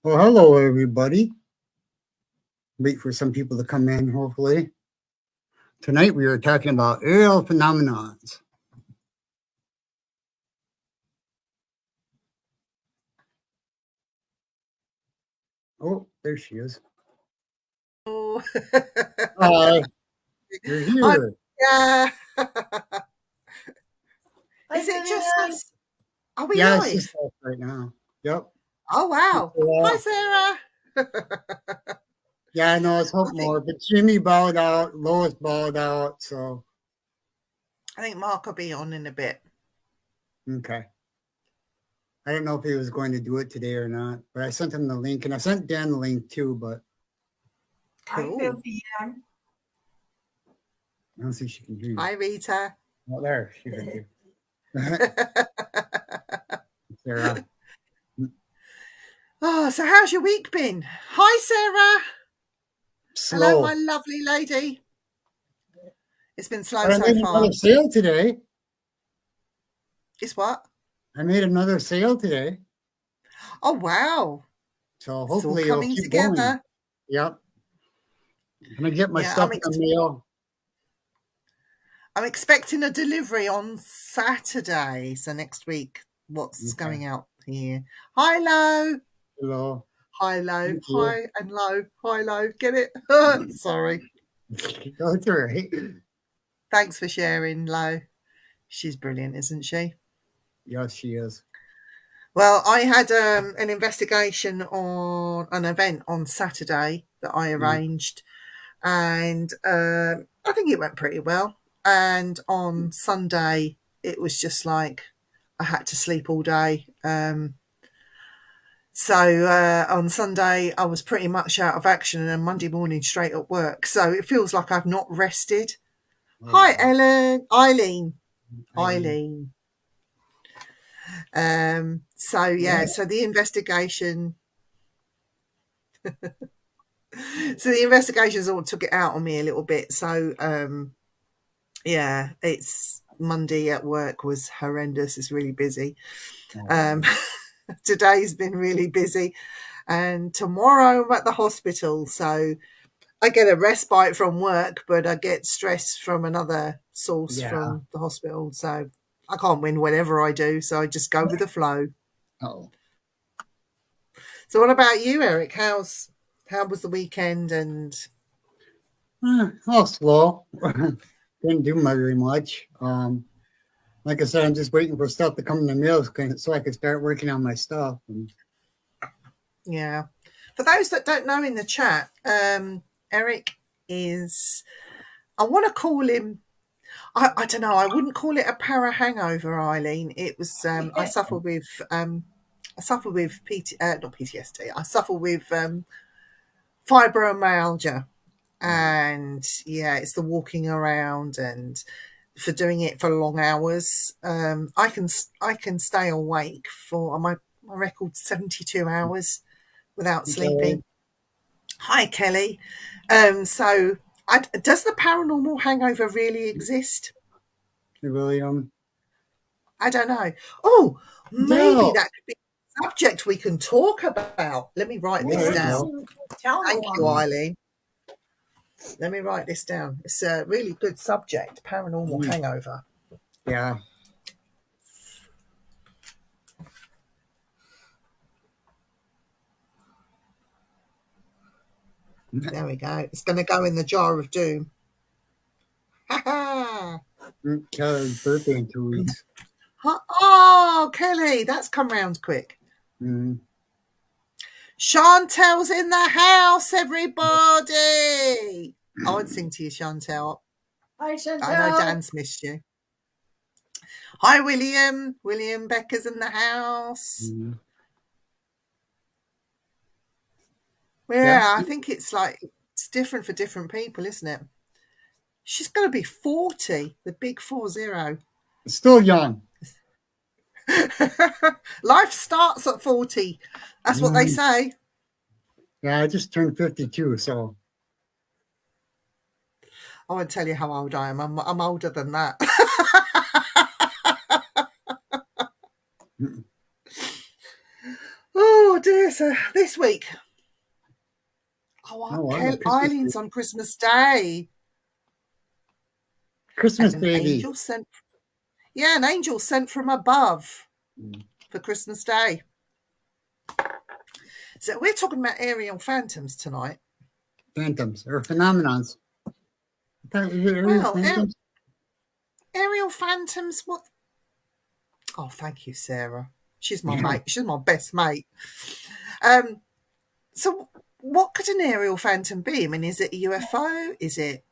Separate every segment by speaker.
Speaker 1: Well, hello, everybody. Wait for some people to come in, hopefully. Tonight we are talking about aerial phenomenons. Oh, there she is.
Speaker 2: Oh.
Speaker 1: Hi, you're here.
Speaker 2: Yeah.
Speaker 3: Hi,
Speaker 2: Is it just
Speaker 3: Vivian.
Speaker 2: us? Are we
Speaker 1: Yeah, it's
Speaker 2: live?
Speaker 1: just us right now. Yep.
Speaker 2: Oh, wow. Hi, Sarah.
Speaker 1: Yeah, I know it's hope more, but Jimmy bowed out, Lois bowed out, so.
Speaker 2: I think Mark will be on in a bit.
Speaker 1: Okay. I don't know if he was going to do it today or not, but I sent him the link, and I sent Dan the link too, but.
Speaker 2: Cool.
Speaker 3: Hi, Vivian.
Speaker 1: I don't think she can hear you.
Speaker 2: Hi, Rita.
Speaker 1: Oh, there, she can hear you. Sarah.
Speaker 2: Oh, so how's your week been? Hi, Sarah.
Speaker 1: Slow.
Speaker 2: Hello, my lovely lady. It's been slow
Speaker 1: But I
Speaker 2: so
Speaker 1: made
Speaker 2: far.
Speaker 1: another sale today.
Speaker 2: It's what?
Speaker 1: I made another sale today.
Speaker 2: Oh, wow.
Speaker 1: So
Speaker 2: It's all
Speaker 1: hopefully it'll
Speaker 2: coming
Speaker 1: keep
Speaker 2: together.
Speaker 1: going. Yep. I'm gonna get my stuff in the mail.
Speaker 2: I'm expecting a delivery on Saturday. So next week, what's going out here? Hi, Lo.
Speaker 1: Hello.
Speaker 2: Hi, low. Hi and low. Hi, low. Get it? Sorry.
Speaker 1: That's all right.
Speaker 2: Thanks for sharing, Lo. She's brilliant, isn't she?
Speaker 1: Yes, she is.
Speaker 2: Well, I had an investigation on an event on Saturday that I arranged, and I think it went pretty well. And on Sunday, it was just like I had to sleep all day. So on Sunday, I was pretty much out of action, and then Monday morning straight at work. So it feels like I've not rested. Oh, hi, Ellen. Eileen. So yeah, so the investigation. So the investigations all took it out on me a little bit. So yeah, it's Monday at work was horrendous. It's really busy. Today's been really busy, and tomorrow I'm at the hospital. So I get a respite from work, but I get stress from another source from the hospital. So I can't win whatever I do. So I just go with the flow.
Speaker 1: Oh.
Speaker 2: So what about you, Eric? How was the weekend? And
Speaker 1: all slow. Didn't do very much. Like I said, I'm just waiting for stuff to come in the mail so I can start working on my stuff.
Speaker 2: Yeah. For those that don't know in the chat, Eric is, I want to call him, I don't know, I wouldn't call it a para hangover, Eileen. It was, I suffer with not PTSD. I suffer with fibromyalgia. And yeah, it's the walking around and for doing it for long hours. I can stay awake for my record 72 hours without sleeping. Hi, Kelly. So does the paranormal hangover really exist?
Speaker 1: William?
Speaker 2: I don't know. Oh, maybe that could be a subject we can talk about. Let me write this down. Thank you, Eileen. Let me write this down. It's a really good subject, paranormal hangover.
Speaker 1: Yeah.
Speaker 2: There we go. It's going to go in the jar of doom.
Speaker 1: Kelly's birthday in 2 weeks.
Speaker 2: Oh, Kelly, that's come round quick. Chantel's in the house, everybody. I won't sing to you, Chantel.
Speaker 3: Hi, Chantel.
Speaker 2: I know Dan's missed you. Hi, William. William Becker's in the house. Yeah, I think it's different for different people, isn't it? She's going to be 40, the big 40.
Speaker 1: Still young.
Speaker 2: Life starts at 40. That's what they say.
Speaker 1: Yeah, I just turned 52, so.
Speaker 2: I won't tell you how old I am. I'm older than that. Oh, dear. So this week,
Speaker 1: Oh, I'm a Christmas
Speaker 2: Eileen's on Christmas Day.
Speaker 1: Christmas
Speaker 2: And
Speaker 1: baby.
Speaker 2: an angel sent from above
Speaker 1: Mm.
Speaker 2: for Christmas Day. So we're talking about aerial phantoms tonight.
Speaker 1: Phantoms or phenomenons. I thought it was
Speaker 2: Well,
Speaker 1: phantoms.
Speaker 2: aerial phantoms. What? Oh, thank you, Sarah. She's my mate. She's my best mate. So what could an aerial phantom be? I mean, is it a UFO? Is it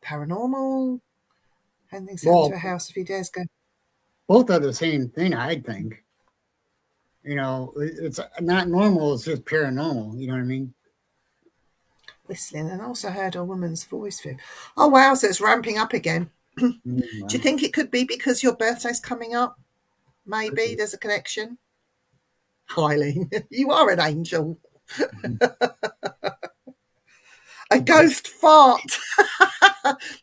Speaker 2: paranormal? Anything's happened to a house a few days ago.
Speaker 1: Both are the same thing, I think. You know, it's not normal, it's just paranormal. You know what I mean?
Speaker 2: Whistling, and also heard a woman's voice. Oh, wow. So it's ramping up again. Do you think it could be because your birthday's coming up? Maybe there's a connection. Eileen, you are an angel. A ghost fart.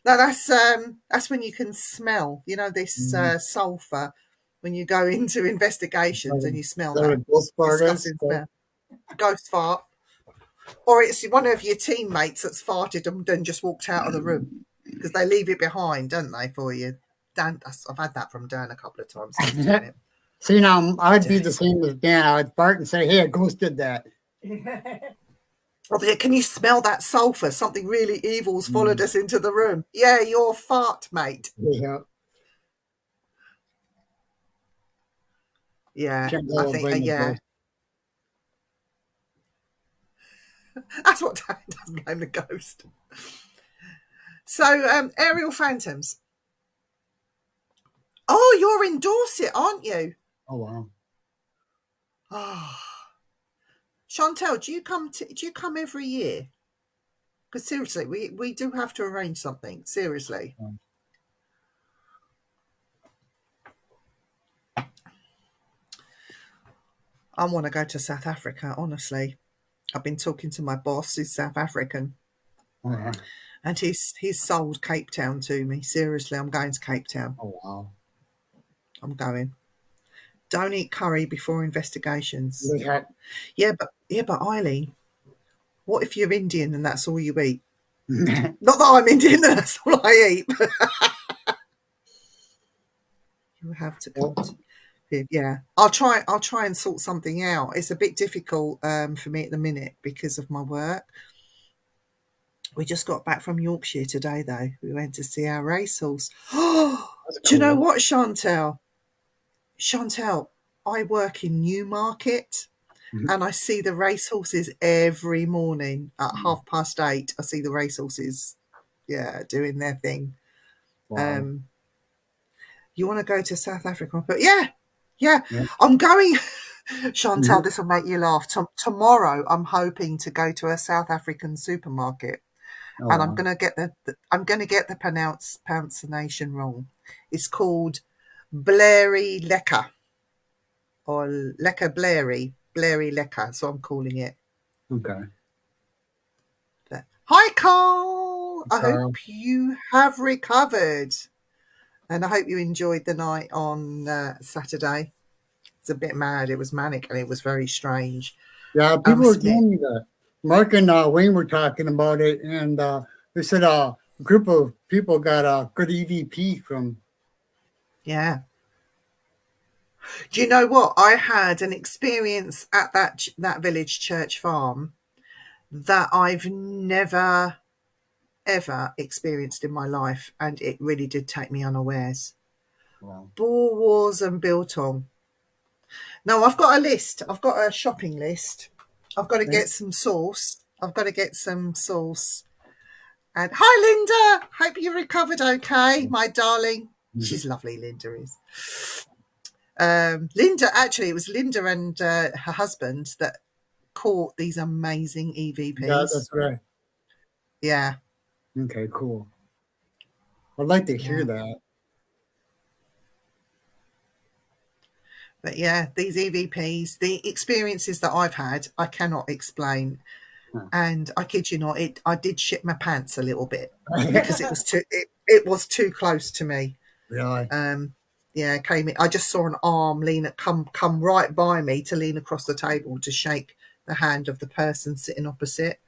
Speaker 2: No, that's when you can smell. You know this sulfur when you go into investigations and you smell that disgusting smell. Ghost fart. Or it's one of your teammates that's farted and then just walked out of the room because they leave it behind, don't they, for you? Dan, I've had that from Dan a couple of times.
Speaker 1: See, now I'd be the same as Dan. I would fart and say, "Hey, a ghost did that."
Speaker 2: Can you smell that sulfur? Something really evil's followed us into the room. Yeah, your fart, mate.
Speaker 1: Yeah.
Speaker 2: Yeah, I think, yeah. That's what Dan does, blame the ghost. So, aerial phantoms. Oh, you're in Dorset, aren't you?
Speaker 1: Oh, wow.
Speaker 2: Oh. Chantel, do you come every year? Because seriously, we do have to arrange something. Seriously. I want to go to South Africa, honestly. I've been talking to my boss, who's South African. And he's sold Cape Town to me. Seriously, I'm going to Cape Town.
Speaker 1: Oh, wow.
Speaker 2: I'm going. Don't eat curry before investigations.
Speaker 1: Yeah,
Speaker 2: but Eileen, what if you're Indian and that's all you eat? Not that I'm Indian and that's all I eat. You have to come. Yeah, I'll try and sort something out. It's a bit difficult for me at the minute because of my work. We just got back from Yorkshire today, though. We went to see our racehorse. Oh, do you know what, Chantel? I work in Newmarket and I see the racehorses every morning at 8:30. I see the racehorses, doing their thing. Wow. You want to go to South Africa? But yeah. I'm going. Chantel, this will make you laugh. Tomorrow, I'm hoping to go to a South African supermarket, and I'm going to get the pronunciation wrong. It's called Blairy Lekker, or Lekker Blairy Lekker. So I'm calling it.
Speaker 1: Okay.
Speaker 2: Hi, Carl. I hope you have recovered, and I hope you enjoyed the night on Saturday. It's a bit mad. It was manic and it was very strange.
Speaker 1: Yeah, people were telling me that. Mark and Wayne were talking about it, and they said a group of people got a good EVP from.
Speaker 2: Yeah. Do you know what? I had an experience at that village church farm that I've never, ever experienced in my life, and it really did take me unawares. Wow. Boer Wars and biltong. No, I've got a list. I've got a shopping list. I've got to get some sauce. And hi, Linda. Hope you recovered okay, my darling. She's lovely, Linda is. Linda, actually, it was Linda and her husband that caught these amazing EVPs.
Speaker 1: Yeah, that's right.
Speaker 2: Yeah.
Speaker 1: Okay, cool. I'd like to hear that.
Speaker 2: But yeah, these EVPs, the experiences that I've had, I cannot explain. And I kid you not, I did shit my pants a little bit because it was too close to me.
Speaker 1: Really?
Speaker 2: came in. I just saw an arm come right by me to lean across the table to shake the hand of the person sitting opposite.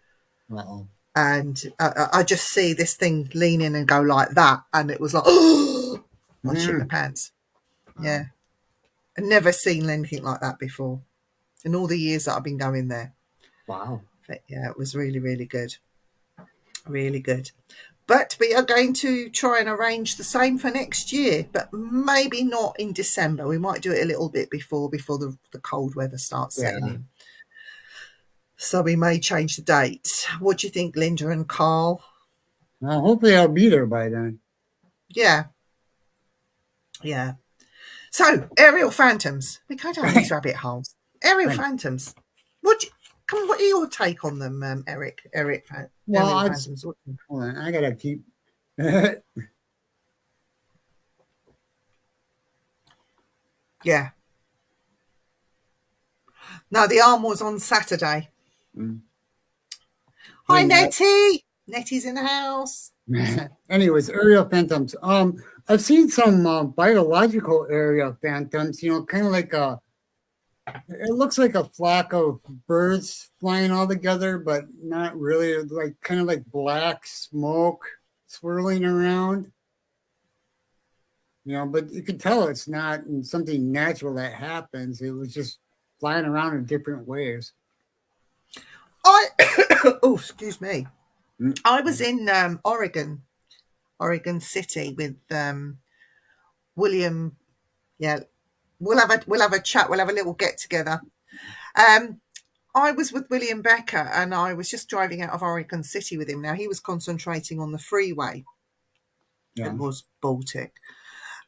Speaker 1: Uh-oh.
Speaker 2: And I just see this thing lean in and go like that, and it was like, oh, I shit my pants. Yeah, I've never seen anything like that before in all the years that I've been going there.
Speaker 1: Wow.
Speaker 2: But yeah, it was really, really good. Really good. But we are going to try and arrange the same for next year, but maybe not in December. We might do it a little bit before the cold weather starts setting in. So we may change the date. What do you think, Linda and Carl?
Speaker 1: Well, hopefully I'll be there by then.
Speaker 2: Yeah. Yeah. So, aerial phantoms. We go down these rabbit holes. Aerial phantoms. What are your take on them, Eric? Aerial phantoms.
Speaker 1: Hold on, I gotta keep.
Speaker 2: Yeah. No, the arm was on Saturday. Hi, Nettie. Nettie's in the house.
Speaker 1: Anyways, aerial phantoms. I've seen some biological aerial phantoms. Kind of like it looks like a flock of birds flying all together, but not really. Like kind of like black smoke swirling around. But you could tell it's not something natural that happens. It was just flying around in different ways.
Speaker 2: Oh, excuse me. I was in Oregon City with William. Yeah, we'll have a chat. We'll have a little get together. I was with William Becker, and I was just driving out of Oregon City with him. Now he was concentrating on the freeway. Yeah. It was Baltic.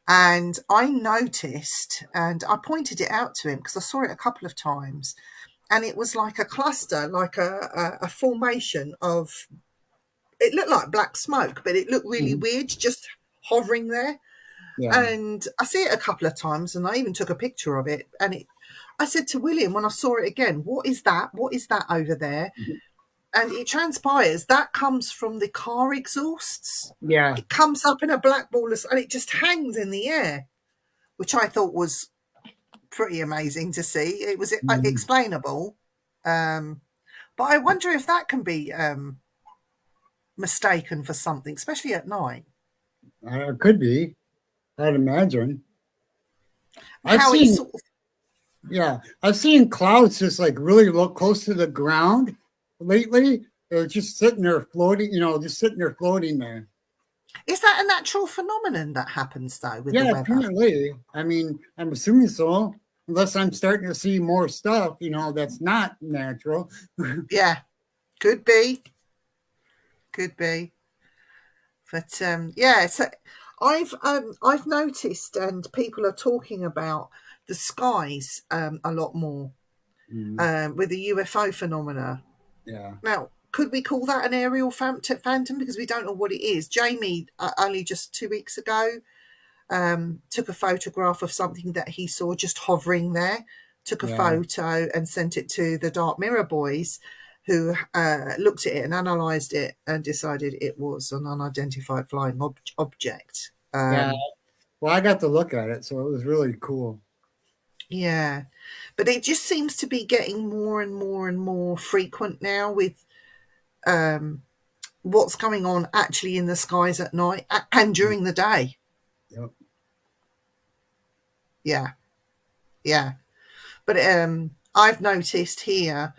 Speaker 2: And I noticed, and I pointed it out to him because I saw it a couple of times, and it was like a cluster, like a formation of, it looked like black smoke, but it looked really weird, just hovering there. Yeah. And I see it a couple of times, and I even took a picture of it. And I said to William when I saw it again, what is that? What is that over there? And it transpires that comes from the car exhausts.
Speaker 1: Yeah.
Speaker 2: It comes up in a black ball and it just hangs in the air, which I thought was pretty amazing to see. It was explainable. But I wonder if that can be mistaken for something, especially at night.
Speaker 1: It could be. I'd imagine. I've seen clouds just like really look close to the ground lately. They're just sitting there floating, just sitting there floating there.
Speaker 2: Is that a natural phenomenon that happens though with the weather?
Speaker 1: Apparently. I mean, I'm assuming so, unless I'm starting to see more stuff, that's not natural.
Speaker 2: Yeah, could be. But so I've noticed, and people are talking about the skies a lot more with the UFO phenomena.
Speaker 1: Yeah.
Speaker 2: Now, could we call that an aerial phantom? Because we don't know what it is. Jamie, only just 2 weeks ago, took a photograph of something that he saw just hovering there, took a photo and sent it to the Dark Mirror boys, who looked at it and analysed it and decided it was an unidentified flying object.
Speaker 1: Well, I got to look at it, so it was really cool.
Speaker 2: Yeah, but it just seems to be getting more and more and more frequent now with what's going on actually in the skies at night and during the day.
Speaker 1: Yep.
Speaker 2: Yeah. But I've noticed here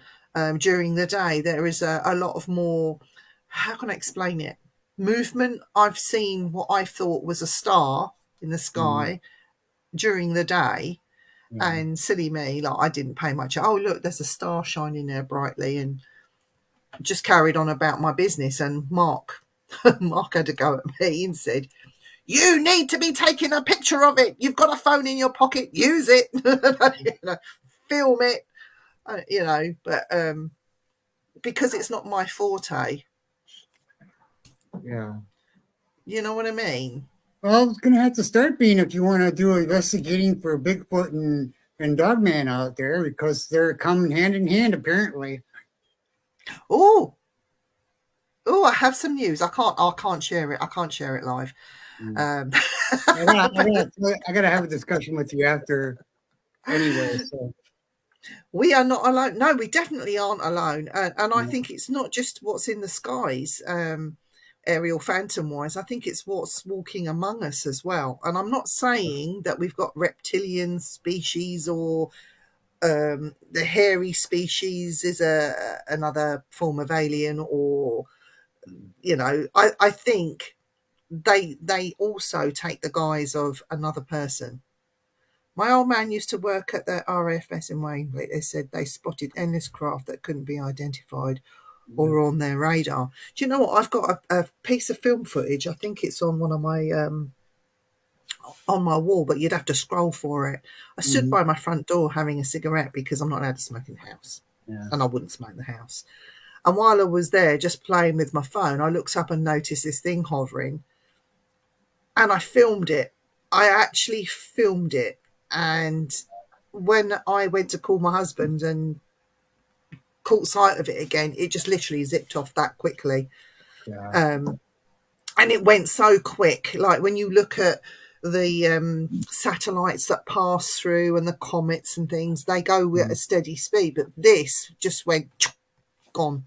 Speaker 2: during the day there is a lot of more, how can I explain it, movement. I've seen what I thought was a star in the sky during the day. And silly me, like I didn't pay much. Oh, look, there's a star shining there brightly, and just carried on about my business. And Mark had to go at me and said, "You need to be taking a picture of it. You've got a phone in your pocket. Use it, film it, But because it's not my forte.
Speaker 1: Yeah.
Speaker 2: You know what I mean?
Speaker 1: Well, it's going to have to start being if you want to do investigating for Bigfoot and Dogman out there, because they're coming hand in hand, apparently.
Speaker 2: Oh, I have some news. I can't share it. I can't share it live.
Speaker 1: Mm.
Speaker 2: Um,
Speaker 1: I gotta have a discussion with you after anyway. So
Speaker 2: we are not alone. No, we definitely aren't alone. And I
Speaker 1: yeah.
Speaker 2: think it's not just what's in the skies, aerial phantom wise. I think it's what's walking among us as well. And I'm not saying that we've got reptilian species or the hairy species is another form of alien, or I think they also take the guise of another person. My old man used to work at the RFS in Wainwright. They said they spotted endless craft that couldn't be identified or were on their radar. Do you know what? I've got a piece of film footage. I think it's on one of my on my wall, but you'd have to scroll for it. I stood
Speaker 1: Mhm.
Speaker 2: by my front door having a cigarette because I'm not allowed to smoke in the house,
Speaker 1: Yeah.
Speaker 2: and I wouldn't smoke in the house. And while I was there just playing with my phone, I looked up and noticed this thing hovering, and I filmed it. I actually filmed it. And when I went to call my husband and caught sight of it again, it just literally zipped off that quickly.
Speaker 1: Yeah.
Speaker 2: And it went so quick. Like when you look at the satellites that pass through and the comets and things, they go at a steady speed. But this just went gone.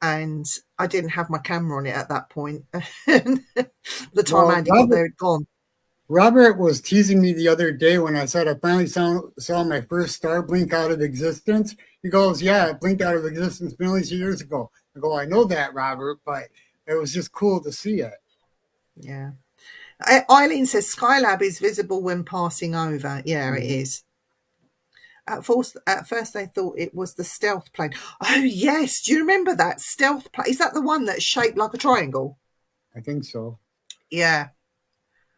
Speaker 2: And I didn't have my camera on it at that point. The time
Speaker 1: Well,
Speaker 2: Andy got there, it'd gone.
Speaker 1: Robert was teasing me the other day when I said I finally saw my first star blink out of existence. He goes, "Yeah, it blinked out of existence millions of years ago." I go, "I know that, Robert, but it was just cool to see it."
Speaker 2: Yeah. Eileen says Skylab is visible when passing over. Yeah, it is. At first, they thought it was the stealth plane. Oh, yes. Do you remember that stealth plane? Is that the one that's shaped like a triangle?
Speaker 1: I think so.
Speaker 2: Yeah.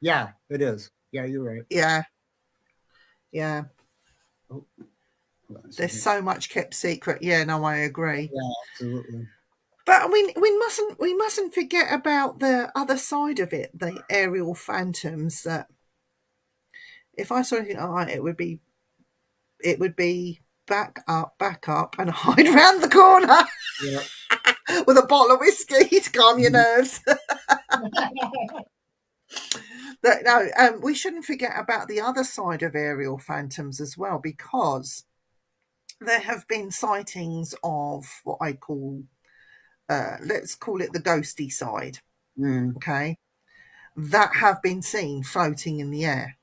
Speaker 1: Yeah, it is. Yeah, you're right.
Speaker 2: Yeah. Yeah.
Speaker 1: Oh, hold on a
Speaker 2: There's
Speaker 1: second.
Speaker 2: so much kept secret. Yeah, no, I agree.
Speaker 1: Yeah, absolutely.
Speaker 2: But we mustn't forget about the other side of it, the aerial phantoms. That if I saw anything like that, it would be back up, and hide around the corner
Speaker 1: Yeah.
Speaker 2: with a bottle of whiskey to calm your
Speaker 1: Mhm.
Speaker 2: nerves. No, we shouldn't forget about the other side of aerial phantoms as well, because there have been sightings of what I call, let's call it the ghosty side.
Speaker 1: Mhm.
Speaker 2: Okay, that have been seen floating in the air.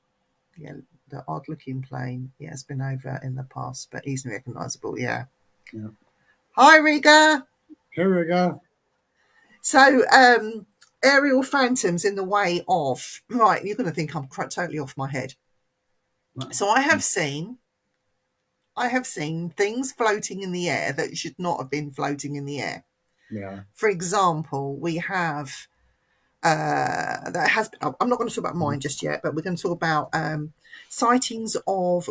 Speaker 2: Yeah, the odd-looking plane. Yeah, has been over in the past, but easily recognisable. Yeah.
Speaker 1: Yeah.
Speaker 2: Hi, Riga.
Speaker 1: Here we go.
Speaker 2: So, aerial phantoms in the way of, right, you're going to think I'm totally off my head. So I have seen things floating in the air that should not have been floating in the air.
Speaker 1: Yeah.
Speaker 2: For example, we have that has. I'm not going to talk about mine just yet, but we're going to talk about sightings of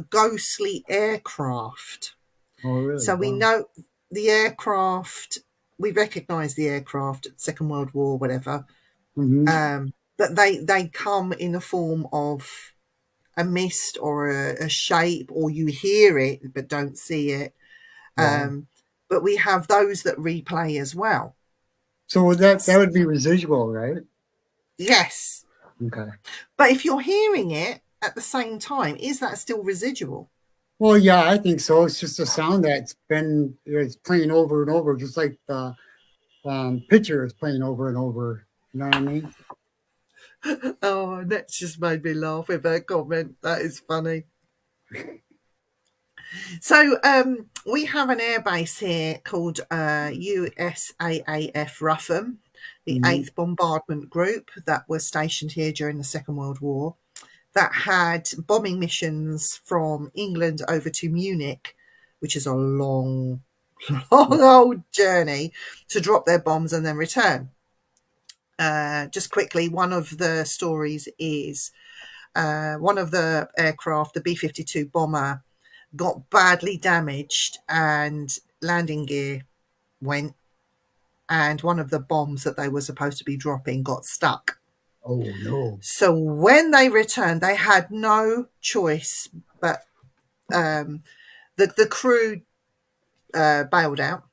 Speaker 2: ghostly aircraft.
Speaker 1: Oh, really?
Speaker 2: So we
Speaker 1: Wow.
Speaker 2: know the aircraft. We recognise the aircraft at Second World War, whatever.
Speaker 1: Mm-hmm.
Speaker 2: But they come in the form of a mist or a shape, or you hear it but don't see it.
Speaker 1: Wow.
Speaker 2: But we have those that replay as well.
Speaker 1: So would that would be residual, right?
Speaker 2: Yes.
Speaker 1: Okay.
Speaker 2: But if you're hearing it at the same time, is that still residual?
Speaker 1: Well, yeah, I think so. It's just a sound it's playing over and over, just like the picture is playing over and over. You know what I mean?
Speaker 2: Oh, that just made me laugh with her comment. That is funny. So we have an airbase here called USAAF Rougham, the
Speaker 1: Mm-hmm.
Speaker 2: 8th Bombardment Group that was stationed here during the Second World War, that had bombing missions from England over to Munich, which is a long, long old journey to drop their bombs and then return. Just quickly, one of the stories is one of the aircraft, the B-52 bomber, got badly damaged and landing gear went, and one of the bombs that they were supposed to be dropping got stuck.
Speaker 1: Oh no.
Speaker 2: So when they returned, they had no choice, but the crew bailed out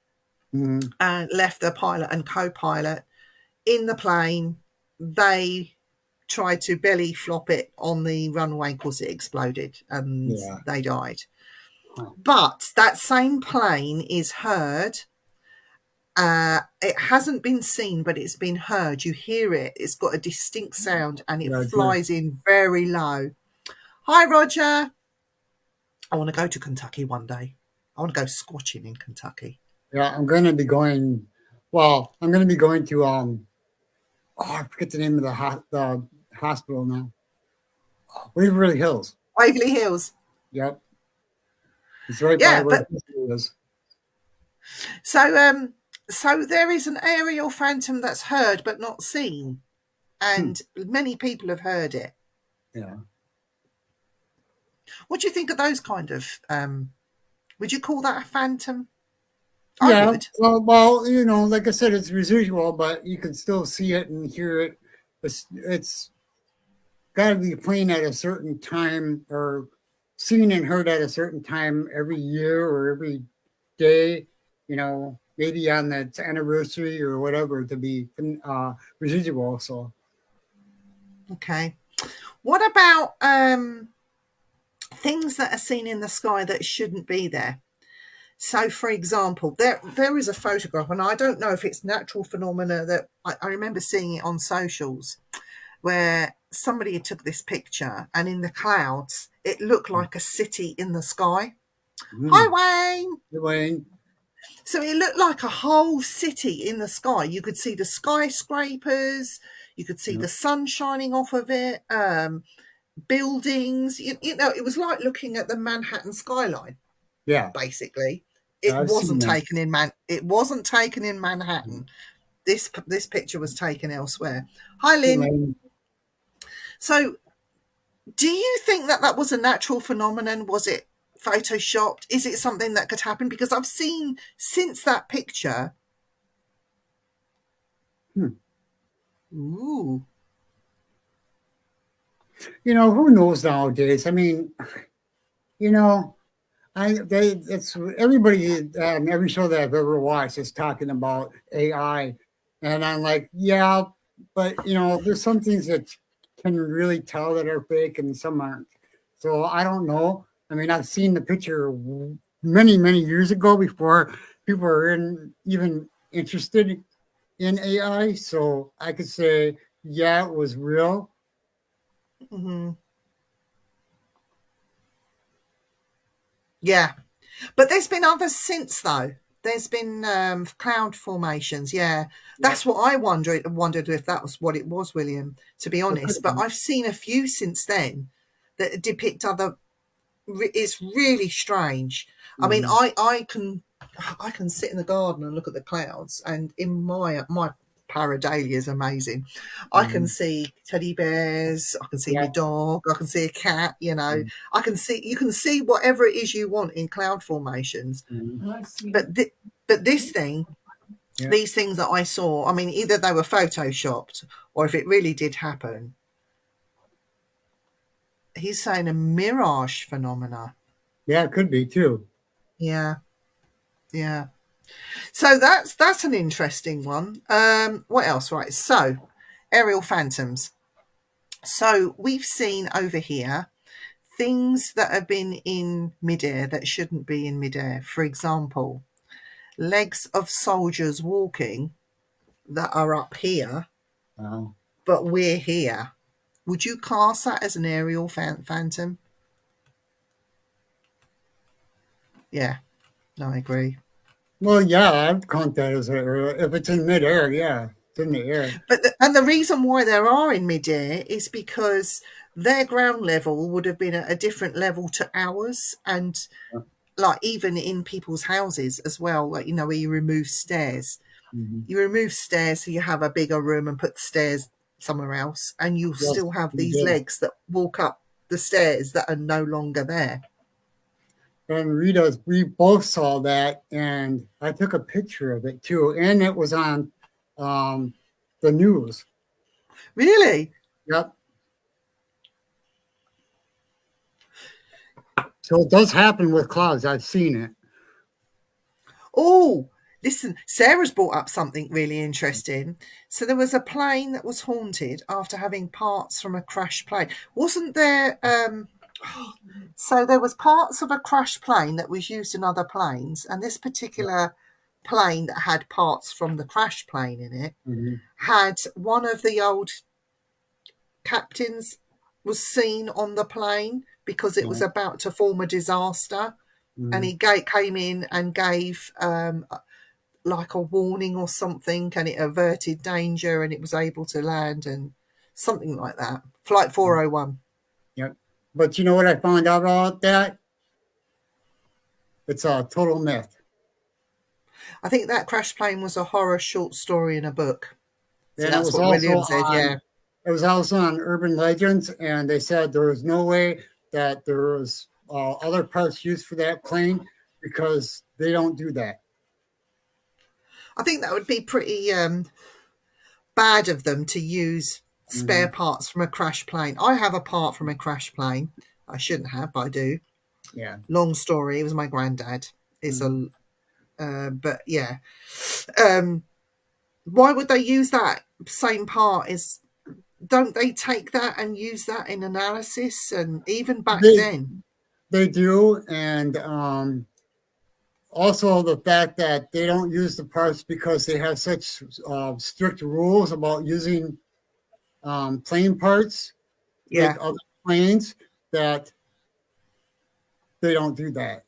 Speaker 1: Mm-hmm.
Speaker 2: and left the pilot and co-pilot in the plane. They tried to belly flop it on the runway because it exploded and
Speaker 1: Yeah.
Speaker 2: they died.
Speaker 1: Huh.
Speaker 2: But that same plane is heard. It hasn't been seen, but it's been heard. You hear it. It's got a distinct sound and it
Speaker 1: Roger.
Speaker 2: flies in very low. Hi, Roger. I want to go to Kentucky one day. I want to go squatching in Kentucky.
Speaker 1: Yeah, I'm going to be going. Well, I'm going to be going to I forget the name of the hospital now. Waverly Hills.
Speaker 2: Waverly Hills.
Speaker 1: Yep, it's right by
Speaker 2: Yeah,
Speaker 1: where
Speaker 2: but
Speaker 1: the hospital is.
Speaker 2: so there is an aerial phantom that's heard but not seen, and many people have heard it.
Speaker 1: Yeah.
Speaker 2: What do you think of those kind of? Would you call that a phantom? I
Speaker 1: Yeah.
Speaker 2: would.
Speaker 1: Well, you know, like I said, it's residual, but you can still see it and hear it. It's got to be playing at a certain time or seen and heard at a certain time every year or every day, you know, maybe on its anniversary or whatever to be residual. So,
Speaker 2: Okay. What about things that are seen in the sky that shouldn't be there? So, for example, there is a photograph, and I don't know if it's natural phenomena that I remember seeing it on socials, where somebody took this picture, and in the clouds, it looked like a city in the sky. Hi, Wayne.
Speaker 1: Dwayne,
Speaker 2: So it looked like a whole city in the sky. You could see the skyscrapers, you could see the sun shining off of it, buildings. You know, it was like looking at the Manhattan skyline.
Speaker 1: yeah,
Speaker 2: Basically, it
Speaker 1: I've seen
Speaker 2: wasn't
Speaker 1: that.
Speaker 2: taken in It wasn't taken in Manhattan. This picture was taken elsewhere. Hi, Lynn. So, do you think that was a natural phenomenon? Was it photoshopped? Is it something that could happen? Because I've seen since that picture. Ooh.
Speaker 1: You know, who knows nowadays? I mean, you know, it's everybody every show that I've ever watched is talking about AI, and I'm like, yeah, but you know, there's some things that can really tell that are fake and some aren't. So I don't know. I mean, I've seen the picture many years ago before people were even interested in AI. So I could say, yeah, it was real.
Speaker 2: Mm-hmm. Yeah, but there's been others since though. There's been cloud formations. Yeah, that's what I wondered if that was what it was, William. To be honest, but I've seen a few since then that depict other. It's really strange. I mean, I can sit in the garden and look at the clouds, and in my pareidolia is amazing. I can see teddy bears, I can see my dog, I can see a cat, you know. You can see whatever it is you want in cloud formations. But this thing, these things that I saw, I mean, either they were photoshopped or if it really did happen, he's saying a mirage phenomena.
Speaker 1: Yeah, it could be too.
Speaker 2: Yeah. So that's an interesting one. What else? Right. So aerial phantoms. So we've seen over here things that have been in midair that shouldn't be in midair. For example, legs of soldiers walking that are up here, but we're here. Would you class that as an aerial phantom? Yeah, no, I agree.
Speaker 1: Well, yeah, I'd count that as if it's in midair. Yeah, it's in the air.
Speaker 2: But the reason why there are in midair is because their ground level would have been at a different level to ours, and like even in people's houses as well. Like, you know, where you remove stairs, you remove stairs so you have a bigger room and put stairs somewhere else, and you still have these legs that walk up the stairs that are no longer there.
Speaker 1: And Rita, we both saw that, and I took a picture of it too, and it was on the news.
Speaker 2: Really?
Speaker 1: Yep. So it does happen with clouds. I've seen it.
Speaker 2: Oh, Listen, Sarah's brought up something really interesting. So there was a plane that was haunted after having parts from a crashed plane. Wasn't there? So there was parts of a crashed plane that was used in other planes, and this particular plane that had parts from the crashed plane in it
Speaker 1: Mhm.
Speaker 2: had one of the old captains was seen on the plane because it was
Speaker 1: Yeah.
Speaker 2: about to form a disaster, and
Speaker 1: Mhm.
Speaker 2: he came in and gave like a warning or something, and it averted danger, and it was able to land and something like that. Flight 401.
Speaker 1: Yep. But you know what I found out about that? It's a total myth.
Speaker 2: I think that crash plane was a horror short story in a book. So
Speaker 1: And it
Speaker 2: that's
Speaker 1: was
Speaker 2: what
Speaker 1: also
Speaker 2: William said.
Speaker 1: on
Speaker 2: Yeah.
Speaker 1: it was also on Urban Legends, and they said there was no way that there was other parts used for that plane because they don't do that.
Speaker 2: I think that would be pretty bad of them to use spare
Speaker 1: Mhm.
Speaker 2: parts from a crash plane. I have a part from a crash plane. I shouldn't have, but I do.
Speaker 1: Yeah.
Speaker 2: Long story. It was my granddad. It's
Speaker 1: Mhm.
Speaker 2: but yeah. Um, why would they use that same part? Is don't they take that and use that in analysis? And even back
Speaker 1: They
Speaker 2: then,
Speaker 1: they do, and also the fact that they don't use the parts because they have such strict rules about using plane parts with
Speaker 2: yeah.
Speaker 1: other planes that they don't do that.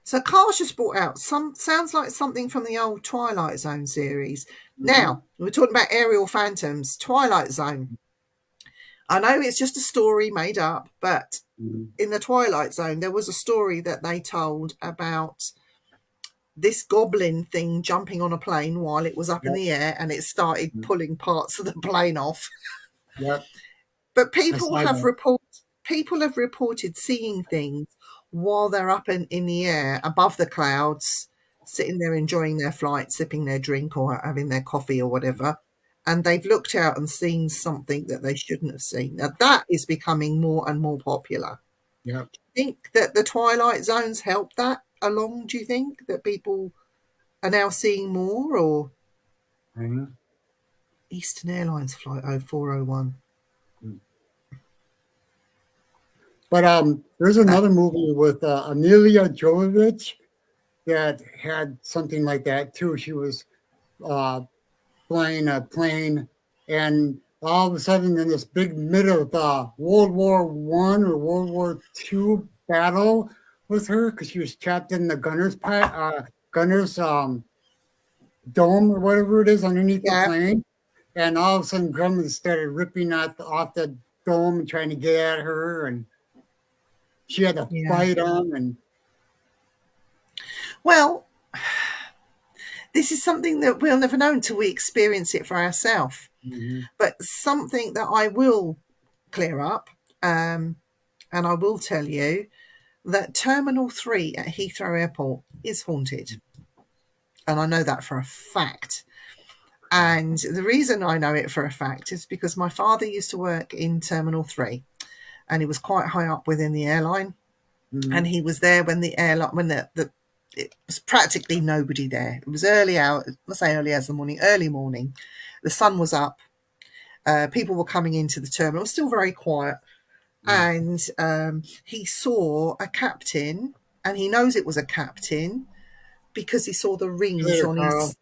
Speaker 2: So Carl's just brought out some sounds like something from the old Twilight Zone series.
Speaker 1: Mhm.
Speaker 2: Now we're talking about aerial phantoms, Twilight Zone. I know it's just a story made up, but
Speaker 1: Mhm.
Speaker 2: in the Twilight Zone, there was a story that they told about this goblin thing jumping on a plane while it was up in
Speaker 1: Yep.
Speaker 2: the air, and it started
Speaker 1: Mhm.
Speaker 2: pulling parts of the plane off.
Speaker 1: Yep.
Speaker 2: But
Speaker 1: I saw that.
Speaker 2: people have reported seeing things while they're up in the air above the clouds, sitting there enjoying their flight, sipping their drink or having their coffee or whatever. And they've looked out and seen something that they shouldn't have seen. Now that is becoming more and more popular.
Speaker 1: Yep.
Speaker 2: Think that the Twilight Zones help that along? Do you think that people are now seeing more, or
Speaker 1: Mhm.
Speaker 2: Eastern Airlines flight 0401?
Speaker 1: But there's
Speaker 2: That
Speaker 1: another movie with Amelia Jovovich that had something like that too. She was uh, flying a plane, and all of a sudden, in this big mid of World War One or World War Two battle with her, because she was trapped in the gunner's dome or whatever it is underneath the
Speaker 2: yeah,
Speaker 1: plane, and all of a sudden, Grumman started ripping off the dome and trying to get at her, and she had to
Speaker 2: yeah.
Speaker 1: fight him, and
Speaker 2: Well, this is something that we'll never know until we experience it for ourselves.
Speaker 1: mhm,
Speaker 2: But something that I will clear up, and I will tell you that Terminal 3 at Heathrow Airport is haunted. And I know that for a fact. And the reason I know it for a fact is because my father used to work in Terminal 3, and he was quite high up within the airline. And
Speaker 1: mhm,
Speaker 2: he was there when the airline, when the it was practically nobody there. It was early hour, let's say early as the morning, early morning. The sun was up. People were coming into the terminal. It was still very quiet.
Speaker 1: mhm.
Speaker 2: And he saw a captain, and he knows it was a captain because he saw the
Speaker 1: See you
Speaker 2: rings
Speaker 1: later,
Speaker 2: on
Speaker 1: Carl.
Speaker 2: his.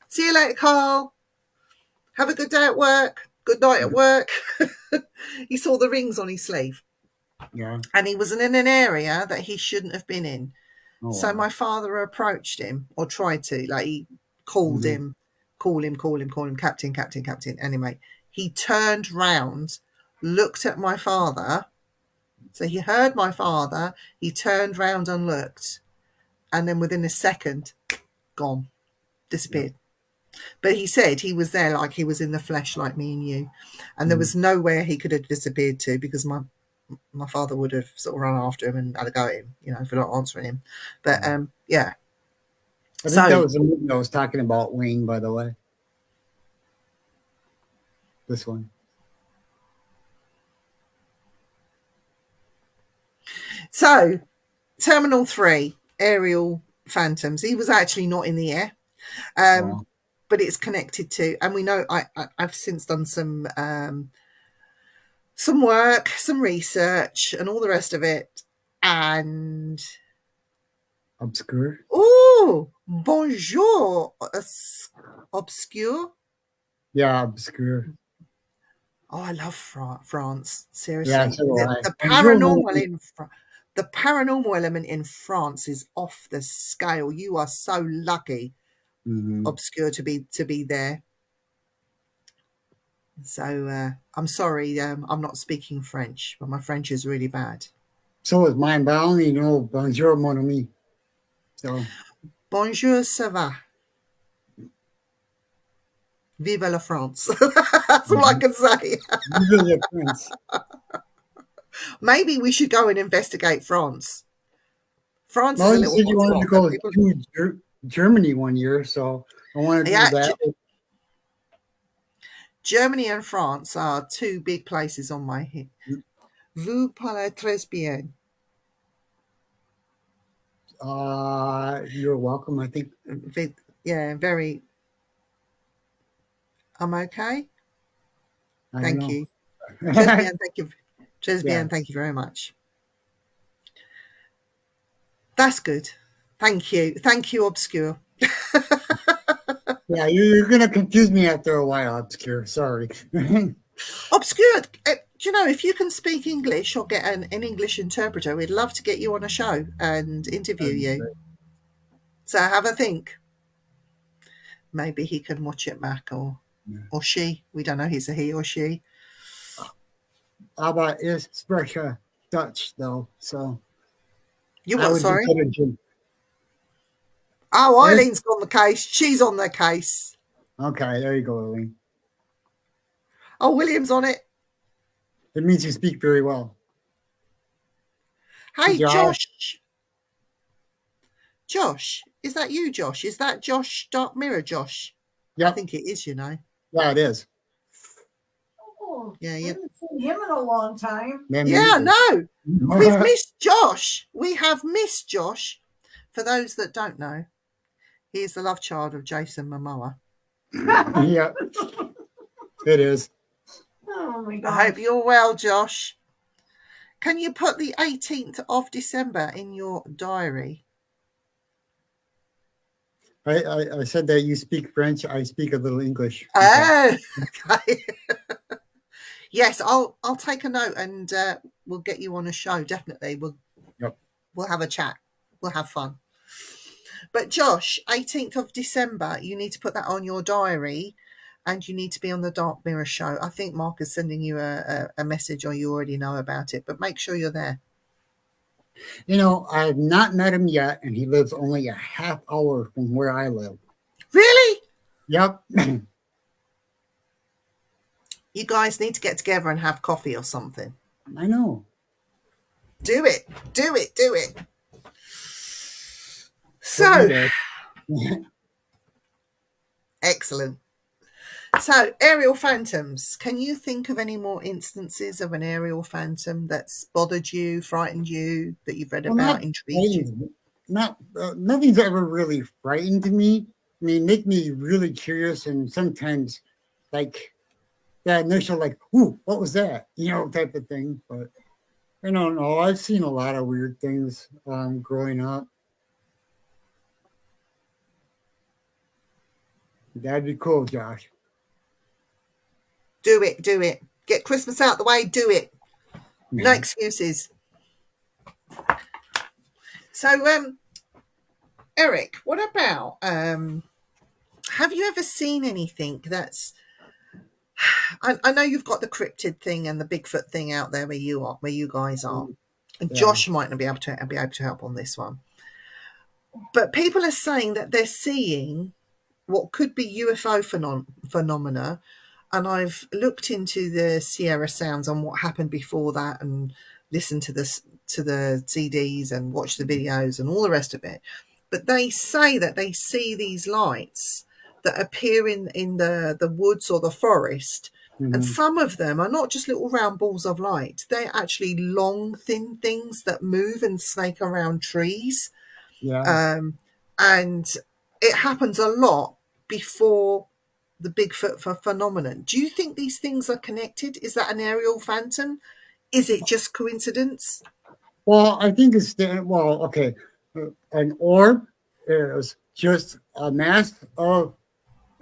Speaker 2: See you later, Carl. Have a good day at work. Good night at
Speaker 1: Mhm.
Speaker 2: work. He saw the rings on his sleeve,
Speaker 1: Yeah.
Speaker 2: and he was in an area that he shouldn't have been in.
Speaker 1: Oh
Speaker 2: So my
Speaker 1: wow.
Speaker 2: father approached him, or tried to, like he called
Speaker 1: Mhm.
Speaker 2: him, call him, captain, captain, captain. Anyway, he turned round, looked at my father. So he heard my father, he turned round and looked, and then within a second, gone,
Speaker 1: Yep.
Speaker 2: disappeared. But he said he was there like he was in the flesh, like me and you. And there
Speaker 1: Mhm.
Speaker 2: was nowhere he could have disappeared to because my father would have sort of run after him and had a go at him, for not answering him. But
Speaker 1: Mhm.
Speaker 2: yeah.
Speaker 1: I think that
Speaker 2: So
Speaker 1: was the movie I was talking about, Wayne, by the way. This one.
Speaker 2: so Terminal 3, aerial phantoms. He was actually not in the air,
Speaker 1: Oh,
Speaker 2: but it's connected to. And we know I've since done some work, some research, and all the rest of it. And
Speaker 1: obscure.
Speaker 2: oh, bonjour, obscure.
Speaker 1: Yeah, obscure.
Speaker 2: Oh, I love France.
Speaker 1: Yeah,
Speaker 2: Seriously,
Speaker 1: so do I.
Speaker 2: the
Speaker 1: Bonjour, mon
Speaker 2: paranormal
Speaker 1: ami.
Speaker 2: the paranormal element in France is off the scale. You are so lucky,
Speaker 1: Mhm.
Speaker 2: obscure, to be there. So I'm sorry, I'm not speaking French, but my French is really bad.
Speaker 1: So is mine, but I only know bonjour, mon ami. So,
Speaker 2: Bonjour, ça va? Vive la France. That's all I
Speaker 1: mhm.
Speaker 2: can say.
Speaker 1: Vive le prince.
Speaker 2: Maybe we should go and investigate France. France is
Speaker 1: Well,
Speaker 2: a
Speaker 1: you
Speaker 2: little
Speaker 1: said you wanted to
Speaker 2: hotspot, but
Speaker 1: go
Speaker 2: people,
Speaker 1: to Germany one year, so I want to do
Speaker 2: yeah,
Speaker 1: that.
Speaker 2: Germany and France are two big places on my hit. Vous parlez très bien.
Speaker 1: You're welcome, I think.
Speaker 2: Yeah, very. I'm okay.
Speaker 1: I don't
Speaker 2: Thank
Speaker 1: know.
Speaker 2: you. Très bien. Thank you. Très
Speaker 1: Yeah.
Speaker 2: bien. Thank you very much. That's good. Thank you. Thank you, Obscure.
Speaker 1: Yeah, you're going to confuse me after a while, obscure. Sorry.
Speaker 2: Obscure, do you know, if you can speak English or get an English interpreter, we'd love to get you on a show and interview
Speaker 1: That'd be
Speaker 2: you.
Speaker 1: great.
Speaker 2: So have a think. Maybe he can watch it back,
Speaker 1: Yeah.
Speaker 2: or she. We don't know. He's a he or she.
Speaker 1: Aber ich spreche Dutch, though, so
Speaker 2: You
Speaker 1: I
Speaker 2: what?
Speaker 1: would do
Speaker 2: Sorry.
Speaker 1: better, Jim.
Speaker 2: Oh,
Speaker 1: Yes?
Speaker 2: Eileen's on the case. She's on the case.
Speaker 1: Okay, there you go, Elaine.
Speaker 2: Oh, William's on it.
Speaker 1: It means you speak very well. Good
Speaker 2: Hey,
Speaker 1: job.
Speaker 2: Josh. Josh, is that you, Josh? Is that Josh Dark Mirror, Josh? I
Speaker 1: Yep.
Speaker 2: think it is, you know.
Speaker 1: Yeah, it is.
Speaker 3: Oh,
Speaker 2: Yeah,
Speaker 3: I
Speaker 2: yeah.
Speaker 3: haven't seen him in a long time.
Speaker 1: Man, me
Speaker 2: Yeah,
Speaker 1: neither.
Speaker 2: no. We've missed Josh. We have missed Josh. For those that don't know, he is the love child of Jason Momoa.
Speaker 1: Yeah, it is.
Speaker 3: Oh my
Speaker 2: I
Speaker 3: god.
Speaker 2: hope you're well, Josh. Can you put the 18th of December in your diary?
Speaker 1: I said that you speak French. I speak a little English. Okay.
Speaker 2: Oh, okay. Yes, I'll take a note and we'll get you on a show. Definitely, we'll have a chat. We'll have fun. But Josh, 18th of December, you need to put that on your diary, and you need to be on the Dark Mirror show. I think Mark is sending you a message, or you already know about it. But make sure you're there.
Speaker 1: You know, I have not met him yet, and he lives only a half hour from where I live.
Speaker 2: Really?
Speaker 1: Yep.
Speaker 2: You guys need to get together and have coffee or something.
Speaker 1: I know.
Speaker 2: Do it. Do it. Do it.
Speaker 1: We'll
Speaker 2: So,
Speaker 1: do that.
Speaker 2: excellent. So, aerial phantoms. Can you think of any more instances of an aerial phantom that's bothered you, frightened you, that you've read
Speaker 1: Well,
Speaker 2: about,
Speaker 1: not
Speaker 2: intrigued you?
Speaker 1: frightened. Not nothing's ever really frightened me. I mean, make me really curious, and sometimes, like that initial, like, "Ooh, what was that?" Type of thing. But I don't know. I've seen a lot of weird things growing up. That'd be cool, Josh.
Speaker 2: Do it. Do it. Get Christmas out the way. Do it. No excuses. So, Eric, what about have you ever seen anything that's I know you've got the cryptid thing and the Bigfoot thing out there where you guys are. And
Speaker 1: Yeah.
Speaker 2: Josh might not be able to help on this one. But people are saying that they're seeing what could be UFO phenomena, and I've looked into the Sierra Sounds and what happened before that, and listened to the CDs and watched the videos and all the rest of it. But they say that they see these lights that appear in the woods or the forest, and some of them are not just little round balls of light. They're actually long, thin things that move and snake around trees.
Speaker 1: Yeah.
Speaker 2: and it happens a lot before the Bigfoot phenomenon. Do you think these things are connected? Is that an aerial phantom? Is it just coincidence?
Speaker 1: Well, I think okay. An orb is just a mass of